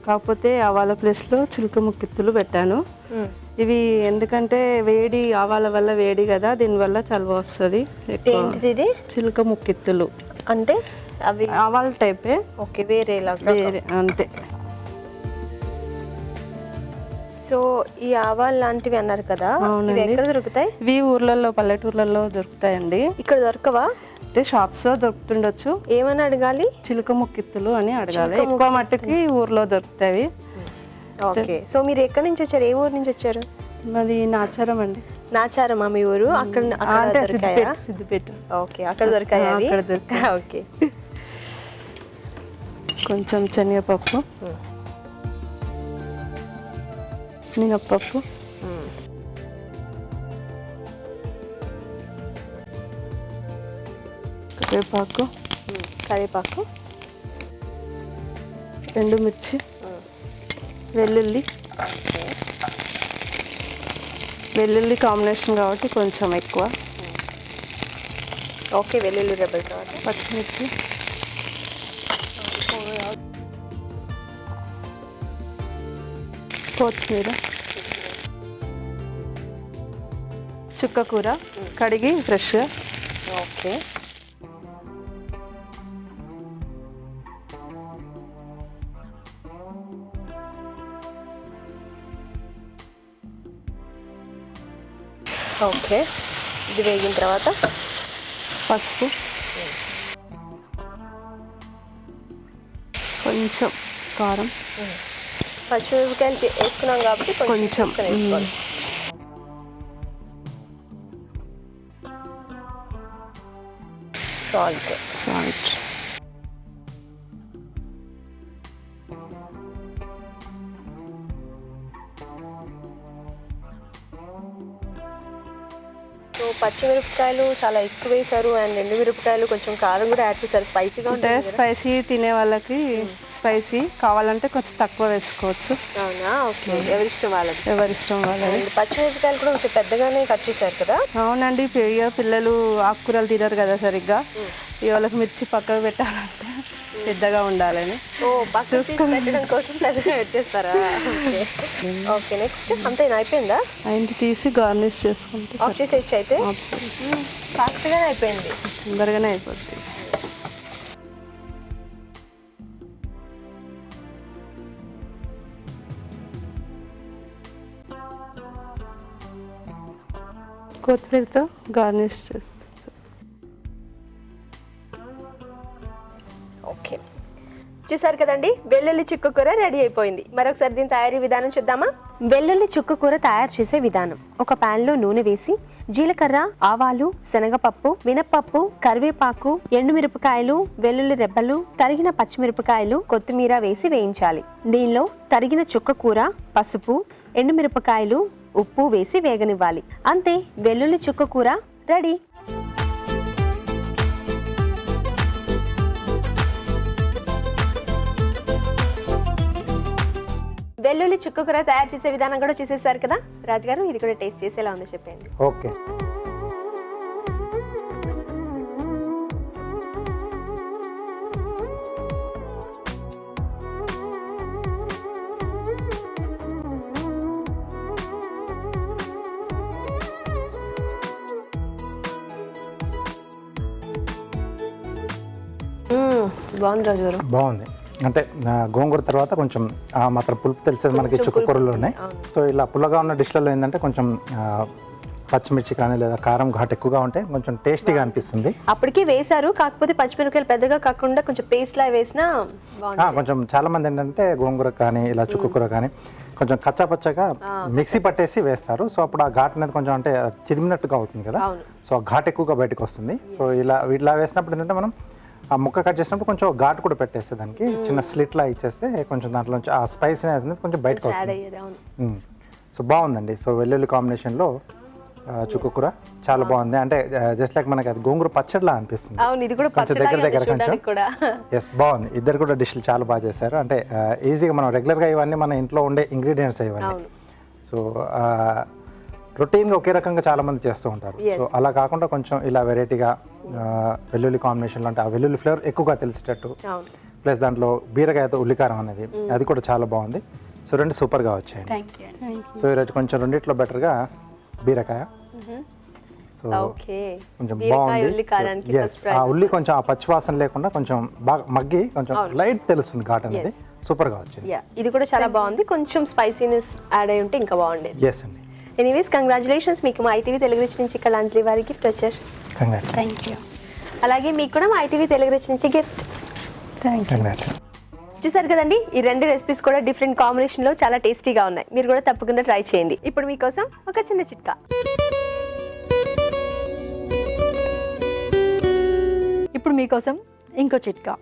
E: కాకపోతే ఆవాల ప్లేస్లో చిలుక ముక్కిత్తులు పెట్టాను. ఇవి ఎందుకంటే వేడి, ఆవాల వల్ల వేడి కదా, దీనివల్ల చలువ వస్తుంది.
A: ఏంటిది ఇది?
E: చిలుక ముక్కిత్తులు
A: అంటే అవి
E: ఆవాల టైపే,
A: ఓకే, వేరేలాగా.
E: వేరే అంతే.
A: సో ఈ ఆవాలు లాంటివి అన్నారు కదా, ఇవి
E: అవునండి.
A: ఎక్కడ దొరుకుతాయి?
E: ఇవి ఊర్లలో, పల్లెటూర్లలో దొరుకుతాయండి.
A: ఇక్కడ దొరకవా?
E: అంటే షాప్స్లో దొరుకుతుండొచ్చు.
A: ఏమని అడగాలి?
E: చిలుక ముక్కిత్తులు అని అడగాలి.
A: చిలుక
E: ఎక్కువ మట్టుకి ఊర్లో దొరుకుతాయి.
A: ఓకే, సో మీరు ఎక్కడి నుంచి వచ్చారు? ఏ ఊరు నుంచి వచ్చారు?
E: మాది నాచారం అండి.
A: నాచారమా మీ ఊరు? అక్కడ
E: అంటే
A: దొరికాయా?
E: సిద్దిపేట.
A: ఓకే, అక్కడ దొరికాయా అవి?
E: అక్కడ దొరికాయి.
A: ఓకే,
E: కొంచెం శనగపప్పు, మినప్పప్పు, కరివేపాకు,
A: కరివేపాకు,
E: ఎండుమిర్చి, వెల్లుల్లి. వెల్లుల్లి కాంబినేషన్ కాబట్టి కొంచెం ఎక్కువ.
A: ఓకే, వెల్లుల్లి రెబ్బలు తర్వాత
E: పచ్చిమిర్చి, కొత్తిమీర, చుక్కకూర కడిగి ఫ్రెష్గా,
A: ఓకే, ఓకే, ఇది వేగిన తర్వాత
E: పసుపు, కొంచెం కారం,
A: పచ్చిమిరపకాయలు వేసుకున్నాం కాబట్టి
E: కొంచెం
A: చూసుకొని వేసుకోవాలి. సాల్ట్.
E: సాల్ట్.
A: సో పచ్చిమిరపకాయలు చాలా ఎక్కువ వేశారు అండ్ ఎండుమిరపకాయలు కొంచెం కారం కూడా యాడ్ చేశారు. స్పైసీగా
E: అంటే
A: ఉంటుంది కదా?
E: స్పైసీ తినే వాళ్ళకి స్పైసీ కావాలంటే కొంచెం తక్కువ వేసుకోవచ్చు.
A: అవునా? ఓకే, ఎవరిష్టం వాళ్ళది.
E: ఎవరిష్టం వాళ్ళది.
A: అండ్ పచ్చిమిరపకాయలు కూడా కొంచెం పెద్దగానే కట్ చేశారు కదా?
E: అవునండి, పిల్లలు ఆకుకూరలు తినరు కదా సరిగ్గా. వాళ్ళకి మిర్చి పక్కకు పెట్టాలంటే పెద్దగా ఉండాలని.
A: ఓ, పక్కన తీసి పెట్టడం కోసం పెద్దగా పెట్టేస్తారా? ఓకే, ఓకే, నెక్స్ట్ అంతేనా? అయిపోయిందా?
E: అయింది, తీసి గార్నిష్ చేసుకుంటే
A: ఆఫ్ చేసేయచ్చు అయితే. ఫాస్ట్గానే అయిపోయింది.
E: తొందరగానే అయిపోద్ది. కొత్తిమీరతో గార్నిష్ చేస్తుంది.
A: ఓకే, చూసారు కదండి, వెల్లుల్లి చుక్కకూర రెడీ అయిపోయింది. మరొకసారి దీని తయారీ విధానం చూద్దామా? వెల్లుల్లి చుక్కకూర తయారు చేసే విధానం: ఒక పాన్ లో నూనె వేసి జీలకర్ర, ఆవాలు, శనగపప్పు, మినప్పప్పు, కరివేపాకు, ఎండుమిరపకాయలు, వెల్లుల్లి రెబ్బలు, తరిగిన పచ్చిమిరపకాయలు, కొత్తిమీర వేసి వేయించాలి. దీనిలో తరిగిన చుక్కకూర, పసుపు, ఎండుమిరపకాయలు, ఉప్పు వేసి వేగనివ్వాలి. అంతే, వెల్లుల్లి చుక్కకూర రెడీ. వెల్లుల్లి చుక్కకూర తయారు చేసే విధానం కూడా చూసేసారు కదా. రాజుగారు, ఇది కూడా టేస్ట్ చేసేలా ఉందో చెప్పండి.
B: ఓకే,
A: బాగుంది రాజు గారు.
B: బాగుంది. అంటే గోంగూర తర్వాత కొంచెం మాత్రం పులుపు తెలిసేది మనకి చుక్కకూరలోనే. సో ఇలా పుల్లగా ఉన్న డిష్లలో ఏంటంటే కొంచెం పచ్చిమిర్చి కానీ లేదా కారం ఘాట్ ఎక్కువగా ఉంటే కొంచెం టేస్టీగా అనిపిస్తుంది.
A: అప్పటికే వేశారు, కాకపోతే పచ్చిమిరపకాయలు పెద్దగా కాకుండా కొంచెం పేస్ట్ లా వేసినా బాగుంటుంది.
B: కొంచెం చాలా మంది ఏంటంటే గోంగూర కానీ ఇలా చుక్కకూర కానీ కొంచెం కచ్చాపచ్చగా మిక్సీ పట్టేసి వేస్తారు. సో అప్పుడు ఆ ఘాట్ అనేది కొంచెం అంటే చిదిమినట్టుగా అవుతుంది కదా, సో ఆ ఘాట్ ఎక్కువగా బయటకు వస్తుంది. సో ఇలా వేసినప్పుడు ఏంటంటే మనం ఆ ముక్క కట్ చేసినప్పుడు కొంచెం ఘాట్ కూడా పెట్టేస్తే దానికి చిన్న స్లిట్లా ఇచ్చేస్తే కొంచెం దాంట్లో ఆ స్పైసీనెస్ అనేది కొంచెం బయటకు వస్తుంది. సో బాగుందండి. సో వెల్లుల్లి కాంబినేషన్లో చుక్కకూర చాలా బాగుంది. అంటే జస్ట్ లైక్ మనకి అది గోంగూర పచ్చడిలా అనిపిస్తుంది.
A: ఇది కూడా
B: కొంచెం దగ్గర కొంచెం ఎస్ బాగుంది. ఇద్దరు కూడా డిష్లు చాలా బాగా చేశారు. అంటే ఈజీగా మనం రెగ్యులర్గా ఇవన్నీ మన ఇంట్లో ఉండే ఇంగ్రీడియంట్స్ ఇవన్నీ. సో రొటీన్గా ఒకే రకంగా చాలా మంది చేస్తూ ఉంటారు. సో అలా కాకుండా కొంచెం ఇలా వెరైటీగా వెల్లుల్లి కాంబినేషన్లో అంటే ఆ వెల్లుల్లి ఫ్లేవర్ ఎక్కువగా తెలిసేటట్టు, ప్లస్ దాంట్లో బీరకాయతో ఉల్లికారం అనేది అది కూడా చాలా బాగుంది. సో రెండు సూపర్గా వచ్చాయండి. సో ఈరోజు కొంచెం రెండిట్లో బెటర్గా బీరకాయ. సో కొంచెం బాగుంది. ఆ ఉల్లి కొంచెం ఆ పచ్చివాసన లేకుండా కొంచెం బాగా మగ్గి కొంచెం లైట్ తెలుస్తుంది ఘాట్ అనేది. సూపర్గా వచ్చింది.
A: ఇది కూడా చాలా బాగుంది. కొంచెం స్పైసీనెస్ యాడ్ అయి ఉంటే ఇంకా బాగుండేది.
B: ఎస్ అండి.
A: ఎనీవేస్ కంగ్రాచులేషన్స్, మీకు మా ఐటీవీ తెలుగు రుచి నుంచి కళాంజలి వారి గిఫ్ట్ వచ్చారు.
D: Thank you.
A: అలాగే మీకు కూడా మా ఐటీవీ తెలుగు రుచి నుంచి గిఫ్ట్. చూసారు కదండి, ఈ రెండు రెసిపీస్ కూడా డిఫరెంట్ కాంబినేషన్లో చాలా టేస్టీగా ఉన్నాయి. మీరు కూడా తప్పకుండా ట్రై చేయండి. ఇప్పుడు మీకోసం ఒక చిన్న చిట్కా.
C: ఇప్పుడు మీకోసం ఇంకో చిట్కా.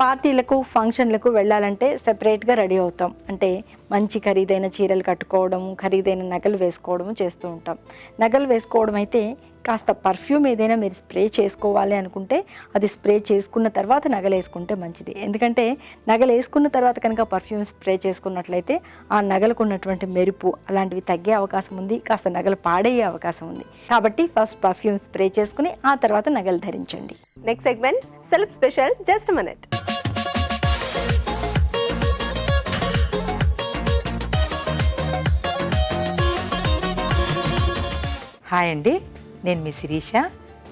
C: పార్టీలకు ఫంక్షన్లకు వెళ్ళాలంటే సెపరేట్గా రెడీ అవుతాం. అంటే మంచి ఖరీదైన చీరలు కట్టుకోవడం, ఖరీదైన నగలు వేసుకోవడం చేస్తూ ఉంటాం. నగలు వేసుకోవడం అయితే కాస్త పర్ఫ్యూమ్ ఏదైనా మీరు స్ప్రే చేసుకోవాలి అనుకుంటే అది స్ప్రే చేసుకున్న తర్వాత నగలు వేసుకుంటే మంచిది. ఎందుకంటే నగలు వేసుకున్న తర్వాత కనుక పర్ఫ్యూమ్ స్ప్రే చేసుకున్నట్లయితే ఆ నగలకు ఉన్నటువంటి మెరుపు అలాంటివి తగ్గే అవకాశం ఉంది, కాస్త నగలు పాడయ్యే అవకాశం ఉంది. కాబట్టి ఫస్ట్ పర్ఫ్యూమ్ స్ప్రే చేసుకుని ఆ తర్వాత నగలు ధరించండి.
A: Next segment self special just minute.
F: Hi అండి, నేను మీ శిరీష.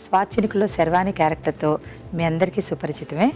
F: స్వాచ్ఛనికుల్లో శర్వాణి క్యారెక్టర్తో మీ అందరికీ సుపరిచితమే.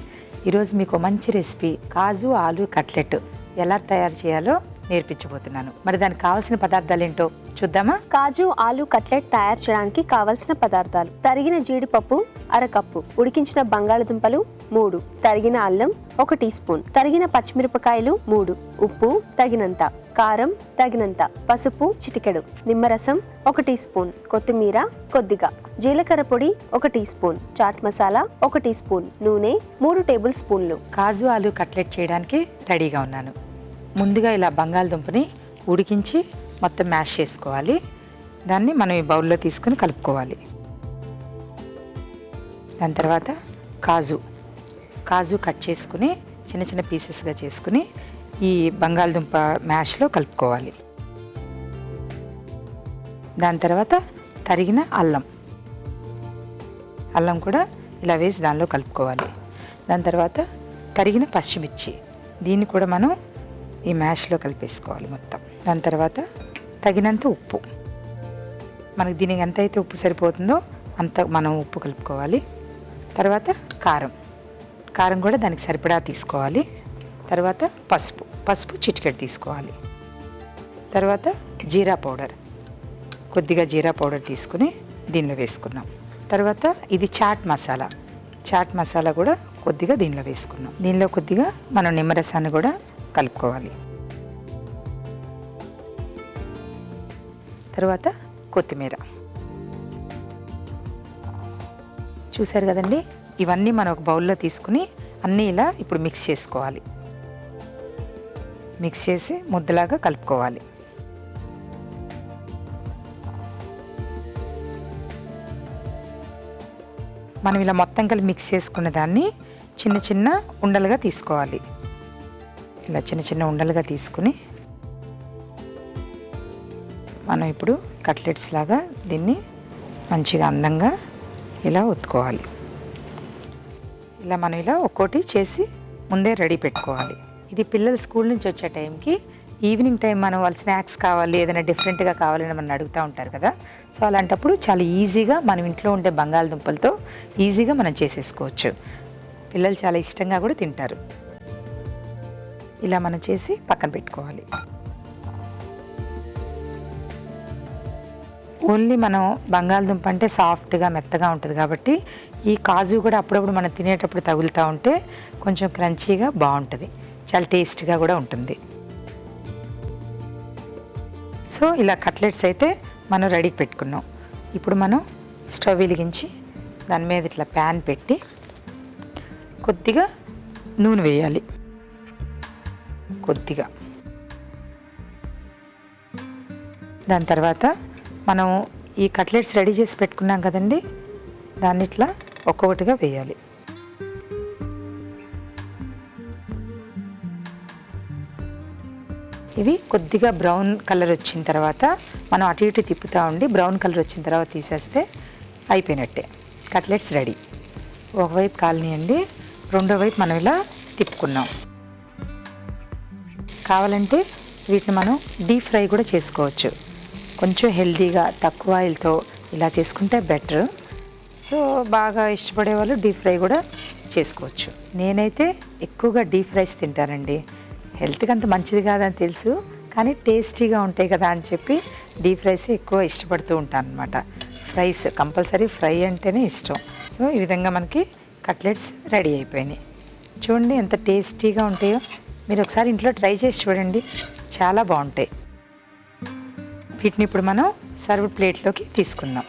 F: ఈరోజు మీకు మంచి రెసిపీ కాజు ఆలు కట్లెట్ ఎలా తయారు చేయాలో నేర్పించబోతున్నాను. మరి దానికి కావాల్సిన పదార్థాలు ఏంటో చూద్దామా?
A: కాజు ఆలు కట్లెట్ తయారు చేయడానికి కావలసిన పదార్థాలు: తరిగిన జీడిపప్పు 1/2 కప్పు, ఉడికించిన బంగాళదుంపలు 3, తరిగిన అల్లం 1 టీ స్పూన్, తరిగిన పచ్చిమిరపకాయలు 3, ఉప్పు తగినంత, కారం తగినంత, పసుపు చిటికెడు, నిమ్మరసం 1 టీ స్పూన్, కొత్తిమీర కొద్దిగా, జీలకర్ర పొడి 1 teaspoon, chaat masala 1 teaspoon, నూనె 3 టేబుల్ స్పూన్లు.
F: కాజు ఆలు కట్లెట్ చేయడానికి రెడీగా ఉన్నాను. ముందుగా ఇలా బంగాళదుంపని ఉడికించి మొత్తం మ్యాష్ చేసుకోవాలి. దాన్ని మనం ఈ బౌల్లో తీసుకుని కలుపుకోవాలి. దాని తర్వాత కాజు కట్ చేసుకుని చిన్న చిన్న పీసెస్గా చేసుకుని ఈ బంగాళదుంప మ్యాష్లో కలుపుకోవాలి. దాని తర్వాత తరిగిన అల్లం కూడా ఇలా వేసి దానిలో కలుపుకోవాలి. దాని తర్వాత తరిగిన పచ్చిమిర్చి, దీన్ని కూడా మనం ఈ మ్యాష్లో కలిపేసుకోవాలి మొత్తం. దాని తర్వాత తగినంత ఉప్పు, మనకి దీనికి ఎంత అయితే ఉప్పు సరిపోతుందో అంత మనం ఉప్పు కలుపుకోవాలి. తర్వాత కారం కూడా దానికి సరిపడా తీసుకోవాలి. తర్వాత పసుపు చిటికెడు తీసుకోవాలి. తర్వాత కొద్దిగా జీరా పౌడర్ తీసుకుని దీనిలో వేసుకున్నాం. తర్వాత ఇది చాట్ మసాలా కూడా కొద్దిగా దీనిలో వేసుకున్నాం. దీనిలో కొద్దిగా మనం నిమ్మరసాన్ని కూడా కలుపుకోవాలి. తర్వాత కొత్తిమీర. చూసారు కదండి, ఇవన్నీ మనం ఒక బౌల్లో తీసుకుని అన్నీ ఇలా ఇప్పుడు మిక్స్ చేసుకోవాలి. మిక్స్ చేసి ముద్దలాగా కలుపుకోవాలి. మనం ఇలా మొత్తం కలిపి మిక్స్ చేసుకున్న దాన్ని చిన్న చిన్న ఉండలుగా తీసుకోవాలి. ఇలా చిన్న చిన్న ఉండలుగా తీసుకుని మనం ఇప్పుడు కట్లెట్స్ లాగా దీన్ని మంచిగా అందంగా ఇలా ఒత్తుకోవాలి. ఇలా మనం ఇలా ఒక్కోటి చేసి ముందే రెడీ పెట్టుకోవాలి. ఇది పిల్లలు స్కూల్ నుంచి వచ్చే టైంకి ఈవినింగ్ టైం మనం వాళ్ళు స్నాక్స్ కావాలి, ఏదైనా డిఫరెంట్గా కావాలని మనం అడుగుతూ ఉంటారు కదా. సో అలాంటప్పుడు చాలా ఈజీగా మనం ఇంట్లో ఉండే బంగాళదుంపలతో ఈజీగా మనం చేసేసుకోవచ్చు. పిల్లలు చాలా ఇష్టంగా కూడా తింటారు. ఇలా మనం చేసి పక్కన పెట్టుకోవాలి. ఓన్లీ మనం బంగాళదుంప అంటే సాఫ్ట్గా మెత్తగా ఉంటుంది కాబట్టి ఈ కాజు కూడా అప్పుడప్పుడు మనం తినేటప్పుడు తగులుతూ ఉంటే కొంచెం క్రంచీగా బాగుంటుంది, చాలా టేస్ట్గా కూడా ఉంటుంది. సో ఇలా కట్లెట్స్ అయితే మనం రెడీకి పెట్టుకున్నాం. ఇప్పుడు మనం స్టవ్ వెలిగించి దాని మీద ఇట్లా ప్యాన్ పెట్టి కొద్దిగా నూనె వేయాలి. కొద్దిగా దాని తర్వాత మనం ఈ కట్లెట్స్ రెడీ చేసి పెట్టుకున్నాం కదండి, దాన్ని ఇట్లా ఒక్కొక్కటిగా వేయాలి. ఇవి కొద్దిగా బ్రౌన్ కలర్ వచ్చిన తర్వాత మనం అటు ఇటు తిప్పుతూ ఉండి బ్రౌన్ కలర్ వచ్చిన తర్వాత తీసేస్తే అయిపోయినట్టే, కట్లెట్స్ రెడీ. ఒకవైపు కాలనీయండి, రెండో వైపు మనం ఇలా తిప్పుకున్నాం. కావాలంటే వీటిని మనం డీప్ ఫ్రై కూడా చేసుకోవచ్చు. కొంచెం హెల్తీగా తక్కువ ఆయిల్తో ఇలా చేసుకుంటే బెటర్. సో బాగా ఇష్టపడే వాళ్ళు డీప్ ఫ్రై కూడా చేసుకోవచ్చు. నేనైతే ఎక్కువగా డీప్ ఫ్రైస్ తింటానండి. హెల్త్కి అంత మంచిది కాదని తెలుసు, కానీ టేస్టీగా ఉంటాయి కదా అని చెప్పి డీప్ ఫ్రైస్ ఎక్కువ ఇష్టపడుతూ ఉంటాను అనమాట. ఫ్రైస్ కంపల్సరీ ఫ్రై అంటేనే ఇష్టం. సో ఈ విధంగా మనకి కట్లెట్స్ రెడీ అయిపోయినాయి. చూడండి ఎంత టేస్టీగా ఉంటాయో. మీరు ఒకసారి ఇంట్లో ట్రై చేసి చూడండి, చాలా బాగుంటాయి. వీటిని ఇప్పుడు మనం సర్వ్ ప్లేట్లోకి తీసుకుందాం.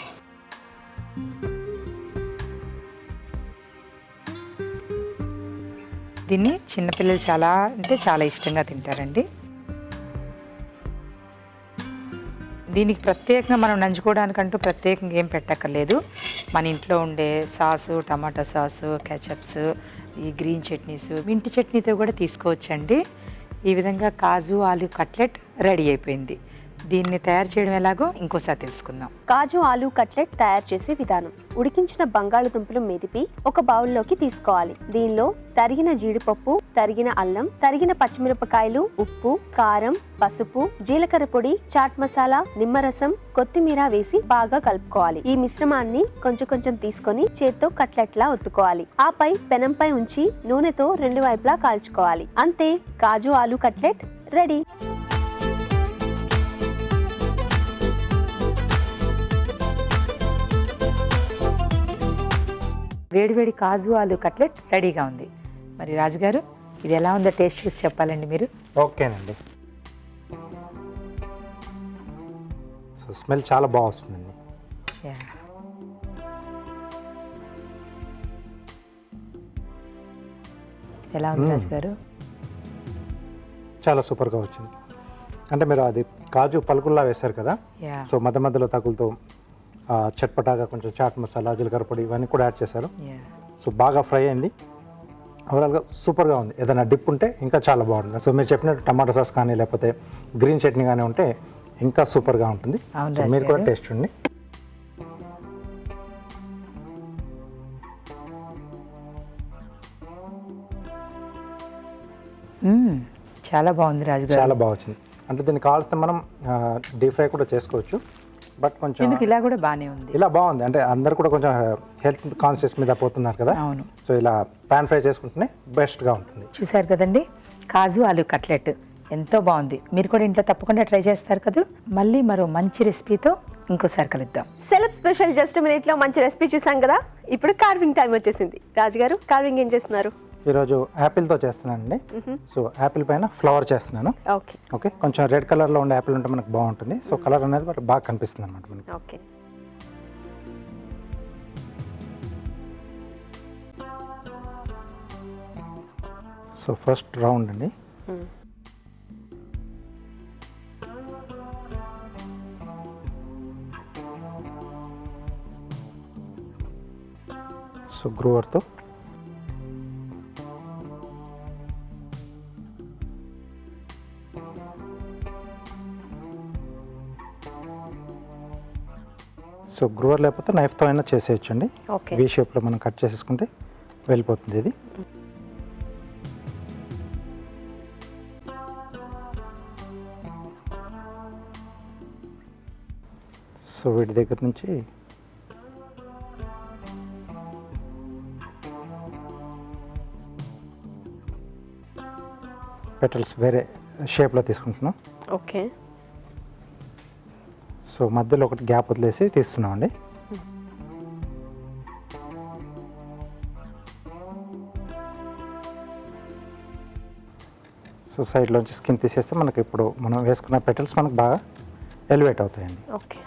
F: దీన్ని చిన్నపిల్లలు చాలా అంటే చాలా ఇష్టంగా తింటారండి. దీనికి ప్రత్యేకంగా మనం నంచుకోవడానికంటూ ప్రత్యేకంగా ఏం పెట్టక్కర్లేదు. మన ఇంట్లో ఉండే సాసు, టమాటా సాసు, కెచప్స్, ఈ గ్రీన్ చట్నీస్, మింటి చట్నీతో కూడా తీసుకోవచ్చండి. ఈ విధంగా కాజు ఆలు కట్లెట్ రెడీ అయిపోయింది. దీన్ని తయారు చేయడం ఎలాగో ఇంకోసారి తెలుసుకుందాం.
A: కాజు ఆలు కట్లెట్ తయారు చేసే విధానం. ఉడికించిన బంగాళదుంపలు మెదిపి ఒక బౌల్లోకి తీసుకోవాలి. దీనిలో తరిగిన జీడిపప్పు, తరిగిన అల్లం, తరిగిన పచ్చిమిరపకాయలు, ఉప్పు, కారం, పసుపు, జీలకర్ర పొడి, చాట్ మసాలా, నిమ్మరసం, కొత్తిమీర వేసి బాగా కలుపుకోవాలి. ఈ మిశ్రమాన్ని కొంచెం కొంచెం తీసుకొని చేత్తో కట్లెట్లా ఒత్తుకోవాలి. ఆపై పెనంపై ఉంచి నూనెతో రెండు వైపులా కాల్చుకోవాలి. అంతే, కాజు ఆలు కట్లెట్ రెడీ.
F: వేడివేడి కాజు ఆలు కట్లెట్ రెడీగా ఉంది. మరి రాజుగారు, ఇది ఎలా ఉందో టేస్ట్ చూసి చెప్పాలండి మీరు.
B: ఓకేనండి. సో స్మెల్ చాలా బాగా వస్తుందండి.
F: ఎలా ఉంది రాజుగారు?
B: చాలా సూపర్గా వచ్చింది. అంటే మీరు అది కాజు పలుకుల్లా వేశారు కదా, సో మధ్య మధ్యలో తగులుతూ చట్పటాగా కొంచెం చాట్ మసాలా, జీలకర్ర పొడి ఇవన్నీ కూడా యాడ్ చేశారు. సో బాగా ఫ్రై అయింది. ఓవరాల్గా సూపర్గా ఉంది. ఏదైనా డిప్ ఉంటే ఇంకా చాలా బాగుంటుంది. సో మీరు చెప్పినట్టు టమాటో సాస్ కానీ లేకపోతే గ్రీన్ చట్నీ కానీ ఉంటే ఇంకా సూపర్గా ఉంటుంది. సో మీరు కూడా టేస్ట్ చూడండి.
F: చాలా బాగుంది రాజుగారు.
B: చాలా బాగా వచ్చింది. అంటే దీన్ని కావాల్సిన మనం డీప్ ఫ్రై కూడా చేసుకోవచ్చు, బట్ కొంచెం
F: ఇలా కూడా బాగానే ఉంది.
B: ఇలా బాగుంది. అంటే అందరు కూడా కొంచెం హెల్త్ కాన్షియస్ మీద పోతున్నారు కదా.
F: అవును.
B: సో ఇలా పాన్ ఫ్రై చేసుకుంటేనే బెస్ట్గా ఉంటుంది.
F: చూసారు కదండి, కాజు ఆలు కట్లెట్ ఎంతో బాగుంది. మీరు కూడా ఇంట్లో తప్పకుండా ట్రై చేస్తారు కదా. మళ్ళీ మరో మంచి రెసిపీతో ఇంకోసారి కలుద్దాం.
A: సెలబ్ స్పెషల్ జస్ట్ మినిట్ లో మంచి రెసిపీ చూసాం కదా. ఇప్పుడు కార్వింగ్ టైం వచ్చేసింది. రాజుగారు, కార్వింగ్ ఏం చేస్తున్నారు?
B: ఈరోజు యాపిల్తో చేస్తున్నానండి. సో యాపిల్ పైన ఫ్లవర్ చేస్తున్నాను.
A: ఓకే
B: ఓకే, కొంచెం రెడ్ కలర్లో ఉండే యాపిల్ ఉంటే మనకు బాగుంటుంది. సో కలర్ అనేది మనకు బాగా కనిపిస్తుంది అనమాట మనకి.
A: ఓకే.
B: సో ఫస్ట్ రౌండ్ అండి. సో గ్రూవర్తో సో గ్రూవర్ లేకపోతే నైఫ్తో అయినా చేసేయచ్చండి.
A: ఓకే.
B: వీ షేప్లో మనం కట్ చేసేసుకుంటే వెళ్ళిపోతుంది ఇది. సో వీటి దగ్గర నుంచి పెటల్స్ వేరే షేప్లో తీసుకుంటున్నాం.
A: ఓకే.
B: సో మధ్యలో ఒకటి గ్యాప్ వదిలేసి తీస్తున్నామండి. సో సైడ్లోంచి స్కిన్ తీసేస్తే మనకి ఇప్పుడు మనం వేసుకున్న పెటల్స్ మనకు బాగా ఎలివేట్ అవుతాయండి.
A: ఓకే.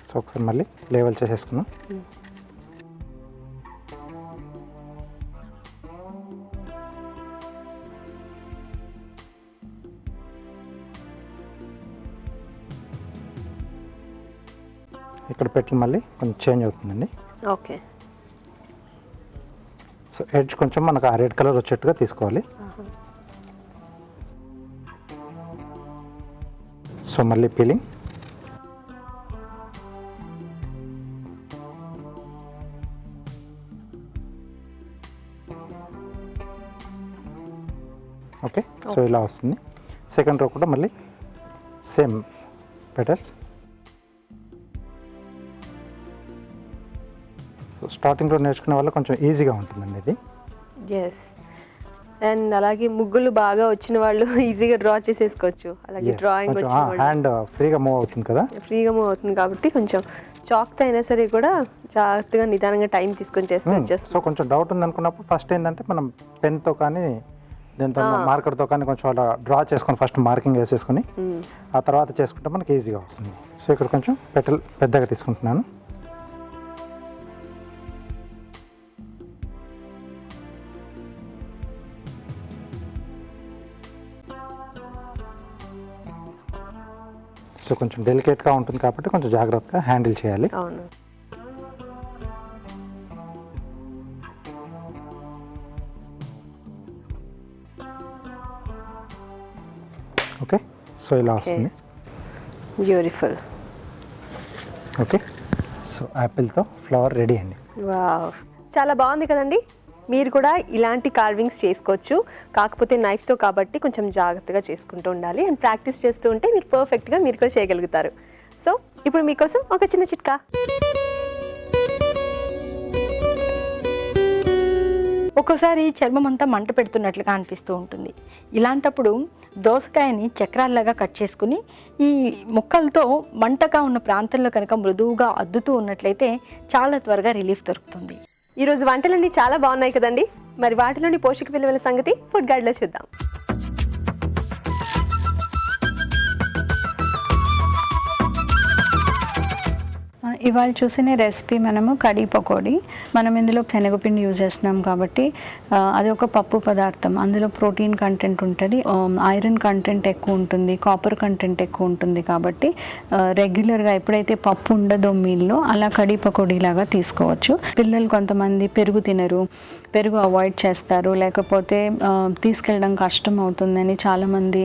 B: సో ఒకసారి మళ్ళీ లేవల్ చేసేసుకున్నాం. ఇక్కడ పెట్టి మళ్ళీ కొంచెం చేంజ్ అవుతుందండి.
A: ఓకే.
B: సో ఎడ్జ్ కొంచెం మనకు ఆ రెడ్ కలర్ వచ్చేట్టుగా తీసుకోవాలి. సో మళ్ళీ పీలింగ్. ఓకే. సో ఇలా వస్తుంది. సెకండ్ రో కూడా మళ్ళీ సేమ్ పెటల్స్. సో స్టార్టింగ్లో నేర్చుకునే వల్ల కొంచెం ఈజీగా ఉంటుందండి ఇది.
A: ఎస్. అండ్ అలాగే ముగ్గులు బాగా వచ్చిన వాళ్ళు ఈజీగా డ్రా చేసేసుకోవచ్చు. అలాగే డ్రాయింగ్ వచ్చిన వాళ్ళు
B: హ్యాండ్ ఫ్రీగా మూవ్ అవుతుంది కదా,
A: ఫ్రీగా మూవ్ అవుతుంది కాబట్టి కొంచెం చాక్తో అయినా సరే కూడా జాగ్రత్తగా నిదానంగా టైం తీసుకొని చేస్తే వచ్చేస్తుంది.
B: సో కొంచెం డౌట్ ఉంది అనుకున్నప్పుడు ఫస్ట్ ఏంటంటే మనం పెన్తో కానీ దీంతో మార్కర్తో కానీ కొంచెం అలా డ్రా చేసుకొని ఫస్ట్ మార్కింగ్ వేసేసుకొని ఆ తర్వాత చేసుకుంటే మనకి ఈజీగా వస్తుంది. సో ఇక్కడ కొంచెం పెటల్ పెద్దగా తీసుకుంటున్నాను. సో కొంచెం డెలికేట్గా ఉంటుంది కాబట్టి కొంచెం జాగ్రత్తగా హ్యాండిల్ చేయాలి.
A: అవును.
B: ఓకే. సో ఇలా వస్తుంది.
A: బ్యూటిఫుల్.
B: ఓకే. సో యాపిల్తో ఫ్లవర్ రెడీ అండి.
A: వావ్, చాలా బాగుంది కదండి. మీరు కూడా ఇలాంటి కార్వింగ్స్ చేసుకోవచ్చు. కాకపోతే నైఫ్తో కాబట్టి కొంచెం జాగ్రత్తగా చేసుకుంటూ ఉండాలి. అండ్ ప్రాక్టీస్ చేస్తూ ఉంటే మీరు పర్ఫెక్ట్గా మీరు కూడా చేయగలుగుతారు. సో ఇప్పుడు మీకోసం ఒక చిన్న చిట్కా.
C: ఒక్కోసారి చర్మం అంతా మంట పెడుతున్నట్లుగా అనిపిస్తూ ఉంటుంది. ఇలాంటప్పుడు దోసకాయని చక్రాల్లాగా కట్ చేసుకుని ఈ ముక్కలతో మంటగా ఉన్న ప్రాంతంలో కనుక మృదువుగా అద్దుతూ ఉన్నట్లయితే చాలా త్వరగా రిలీఫ్ దొరుకుతుంది.
A: ఈరోజు వంటలన్నీ చాలా బాగున్నాయి కదండి. మరి వాటిలోని పోషక విలువల సంగతి ఫుడ్ గైడ్లో చూద్దాం.
G: ఇవాళ చూసిన రెసిపీ మనము కడీ పకోడీ. మనం ఇందులో శనగపిండి యూజ్ చేస్తున్నాం కాబట్టి అది ఒక పప్పు పదార్థం. అందులో ప్రోటీన్ కంటెంట్ ఉంటుంది, ఐరన్ కంటెంట్ ఎక్కువ ఉంటుంది, కాపర్ కంటెంట్ ఎక్కువ ఉంటుంది. కాబట్టి రెగ్యులర్గా ఎప్పుడైతే పప్పు ఉండదో మీల్లో అలా కడీ పకోడీ లాగా తీసుకోవచ్చు. పిల్లలు కొంతమంది పెరుగు తినరు, పెరుగు అవాయిడ్ చేస్తారు, లేకపోతే తీసుకెళ్ళడం కష్టం అవుతుందని చాలామంది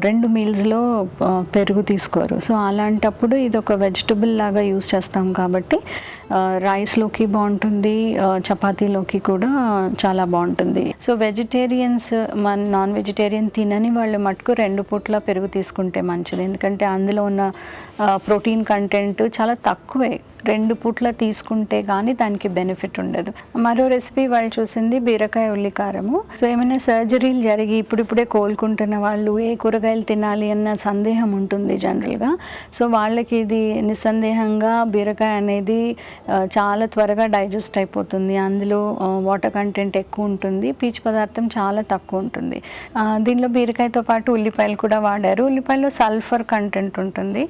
G: 2 మీల్స్లో పెరుగు తీసుకోరు. సో అలాంటప్పుడు ఇది ఒక వెజిటబుల్ లాగా యూజ్ చేస్తాం కాబట్టి రైస్లోకి బాగుంటుంది, చపాతీలోకి కూడా చాలా బాగుంటుంది. సో వెజిటేరియన్స్, నాన్ వెజిటేరియన్ తినని వాళ్ళు మటుకు 2 పూట్ల పెరుగు తీసుకుంటే మంచిది. ఎందుకంటే అందులో ఉన్న ప్రోటీన్ కంటెంట్ చాలా తక్కువే. 2 పూట్ల తీసుకుంటే కానీ దానికి బెనిఫిట్ ఉండదు. మరో రెసిపీ వాళ్ళు చూసింది బీరకాయ ఉల్లికారము. సో ఏమైనా సర్జరీలు జరిగి ఇప్పుడిప్పుడే కోలుకుంటున్న వాళ్ళు ఏ కూరగాయలు తినాలి అన్న సందేహం ఉంటుంది జనరల్గా. సో వాళ్ళకి ఇది నిస్సందేహంగా బీరకాయ అనేది చాలా త్వరగా డైజెస్ట్ అయిపోతుంది. అందులో వాటర్ కంటెంట్ ఎక్కువ ఉంటుంది, పీచు పదార్థం చాలా తక్కువ ఉంటుంది. దీనిలో బీరకాయతో పాటు ఉల్లిపాయలు కూడా వాడారు. ఉల్లిపాయలో సల్ఫర్ కంటెంట్ ఉంటుంది.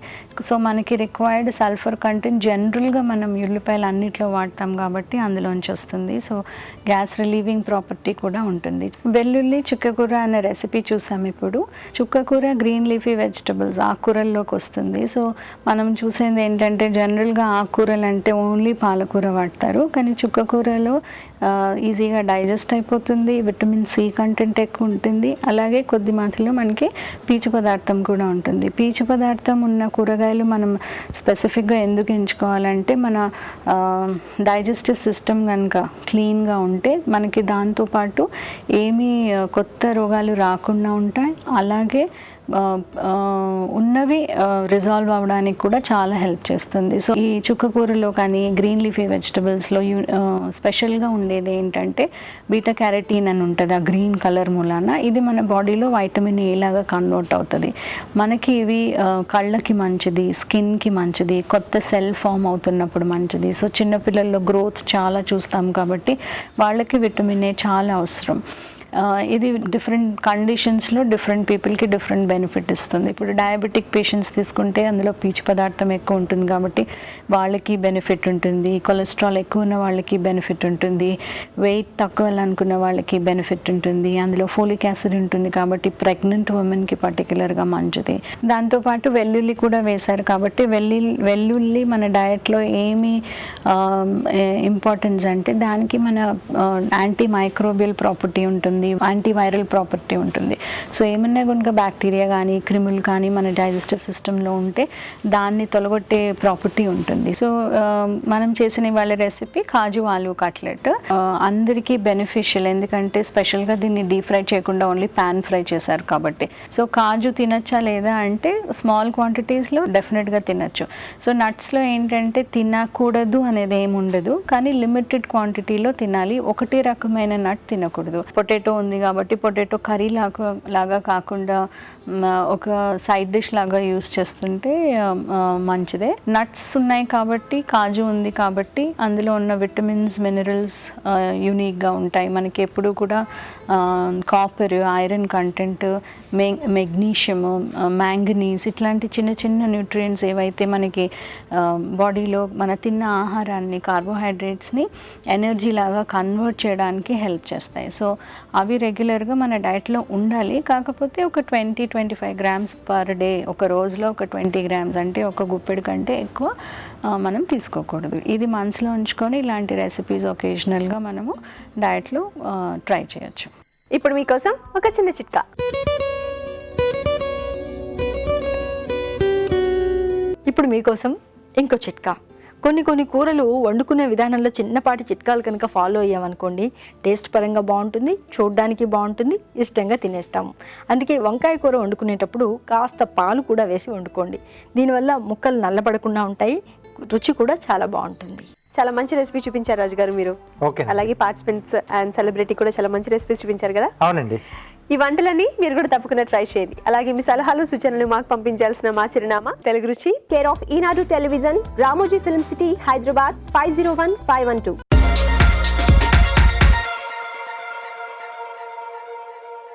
G: సో మనకి రిక్వైర్డ్ సల్ఫర్ కంటెంట్ జనరల్గా మనం ఉల్లిపాయలు అన్నిట్లో వాడతాం కాబట్టి అందులోంచి వస్తుంది. సో గ్యాస్ రిలీవింగ్ ప్రాపర్టీ కూడా ఉంటుంది. వెల్లుల్లి చుక్కకూర అనే రెసిపీ చూసాం. ఇప్పుడు చుక్కకూర గ్రీన్ లీఫీ వెజిటబుల్స్, ఆకుకూరల్లోకి వస్తుంది. సో మనం చూసేది ఏంటంటే జనరల్గా ఆకుకూరలు అంటే ఓన్లీ పాలకూర వాడతారు, కానీ చుక్కకూరలో ఈజీగా డైజెస్ట్ అయిపోతుంది, విటమిన్ సి కంటెంట్ ఎక్కువ ఉంటుంది, అలాగే కొద్ది మాత్రలో మనకి పీచు పదార్థం కూడా ఉంటుంది. పీచు పదార్థం ఉన్న కూరగాయలు మనం స్పెసిఫిక్గా ఎందుకు ఎంచుకోవాలంటే అంటే మన డైజెస్టివ్ సిస్టమ్ కనుక క్లీన్గా ఉంటే మనకి దాంతోపాటు ఏమీ కొత్త రోగాలు రాకుండా ఉంటాయి, అలాగే ఉన్నవి రిజాల్వ్ అవ్వడానికి కూడా చాలా హెల్ప్ చేస్తుంది. సో ఈ చుక్కకూరలో కానీ గ్రీన్ లీఫీ వెజిటబుల్స్లో స్పెషల్గా ఉండేది ఏంటంటే బీటా క్యారటీన్ అని ఉంటుంది, ఆ గ్రీన్ కలర్ మూలాన ఇది మన బాడీలో వైటమిన్ ఏ లాగా కన్వర్ట్ అవుతుంది. మనకి ఇవి కళ్ళకి మంచిది, స్కిన్కి మంచిది, కొత్త సెల్ ఫామ్ అవుతున్నప్పుడు మంచిది. సో చిన్నపిల్లల్లో గ్రోత్ చాలా చూస్తాం కాబట్టి వాళ్ళకి విటమిన్ ఏ చాలా అవసరం. ఇది డిఫరెంట్ కండిషన్స్లో డిఫరెంట్ పీపుల్కి డిఫరెంట్ బెనిఫిట్ ఇస్తుంది. ఇప్పుడు డయాబెటిక్ పేషెంట్స్ తీసుకుంటే అందులో పీచు పదార్థం ఎక్కువ ఉంటుంది కాబట్టి వాళ్ళకి బెనిఫిట్ ఉంటుంది, కొలెస్ట్రాల్ ఎక్కువ ఉన్న వాళ్ళకి బెనిఫిట్ ఉంటుంది, వెయిట్ తక్కువ అనుకున్న వాళ్ళకి బెనిఫిట్ ఉంటుంది, అందులో ఫోలిక్ యాసిడ్ ఉంటుంది కాబట్టి ప్రెగ్నెంట్ ఉమెన్కి పర్టికులర్గా మంచిది. దాంతోపాటు వెల్లుల్లి కూడా వేశారు కాబట్టి వెల్లుల్లి మన డయట్లో ఏమి ఇంపార్టెన్స్ అంటే దానికి మన యాంటీ మైక్రోబియల్ ప్రాపర్టీ ఉంటుంది, యాంటీవైరల్ ప్రాపర్టీ ఉంటుంది. సో ఏమన్నా కనుక బ్యాక్టీరియా కానీ క్రిములు కానీ మన డైజెస్టివ్ సిస్టంలో ఉంటే దాన్ని తొలగొట్టే ప్రాపర్టీ ఉంటుంది. సో మనం చేసిన వాళ్ళ రెసిపీ కాజు ఆలూ కట్లెట్ అందరికీ బెనిఫిషియల్, ఎందుకంటే స్పెషల్గా దీన్ని డీప్ ఫ్రై చేయకుండా ఓన్లీ ప్యాన్ ఫ్రై చేశారు కాబట్టి. సో కాజు తినచ్చా లేదా అంటే స్మాల్ క్వాంటిటీస్లో డెఫినెట్గా తినచ్చు. సో నట్స్లో ఏంటంటే తినకూడదు అనేది ఏమి ఉండదు, కానీ లిమిటెడ్ క్వాంటిటీలో తినాలి. ఒకటే రకమైన నట్ తినకూడదు. పొటాటో ఉంది కాబట్టి పొటాటో కర్రీ లాగా కాకుండా ఒక సైడ్ డిష్ లాగా యూస్ చేస్తుంటే మంచిదే. నట్స్ ఉన్నాయి కాబట్టి, కాజు ఉంది కాబట్టి అందులో ఉన్న విటమిన్స్ మినరల్స్ యూనిక్గా ఉంటాయి. మనకి ఎప్పుడు కూడా copper, iron content, magnesium, manganese ఇట్లాంటి చిన్న చిన్న న్యూట్రియంట్స్ ఏవైతే మనకి బాడీలో మన తిన్న ఆహారాన్ని కార్బోహైడ్రేట్స్ని ఎనర్జీ లాగా కన్వర్ట్ చేయడానికి హెల్ప్ చేస్తాయి. సో అవి రెగ్యులర్గా మన డైట్లో ఉండాలి. కాకపోతే ఒక 20-25 గ్రామ్స్ పర్ డే, ఒక రోజులో ఒక 20 గ్రామ్స్ అంటే ఒక గుప్పెడు కంటే ఎక్కువ మనం తీసుకోకూడదు. ఇది మనసులో ఉంచుకొని ఇలాంటి రెసిపీస్ ఒకేషనల్గా మనము డైట్లో ట్రై చేయొచ్చు.
A: ఇప్పుడు మీకోసం ఒక చిన్న చిట్కా.
C: ఇప్పుడు మీకోసం ఇంకో చిట్కా. కొన్ని కూరలు వండుకునే విధానంలో చిన్నపాటి చిట్కాలు కనుక ఫాలో అయ్యామనుకోండి, టేస్ట్ పరంగా బాగుంటుంది, చూడడానికి బాగుంటుంది, ఇష్టంగా తినేస్తాము. అందుకే వంకాయ కూర వండుకునేటప్పుడు కాస్త పాలు కూడా వేసి వండుకోండి. దీనివల్ల ముక్కలు నల్లబడకుండా ఉంటాయి, రుచి కూడా చాలా బాగుంటుంది.
A: చాలా మంచి రెసిపీ చూపించారు రాజు గారు మీరు.
B: ఓకే,
A: అలాగే పార్టిసిపెంట్స్ అండ్ సెలబ్రిటీ కూడా చాలా మంచి రెసిపీస్ చూపించారు కదా.
B: అవునండి.
A: ఈ వంటలన్నీ మీరు కూడా తప్పకుండా ట్రై చేయండి. అలాగే మీ సలహాలు సూచనలు మాకు పంపించాల్సిన మా చిరునామా తెలుగు రుచి, care of Eenadu television, Ramoji film city, Hyderabad 501512.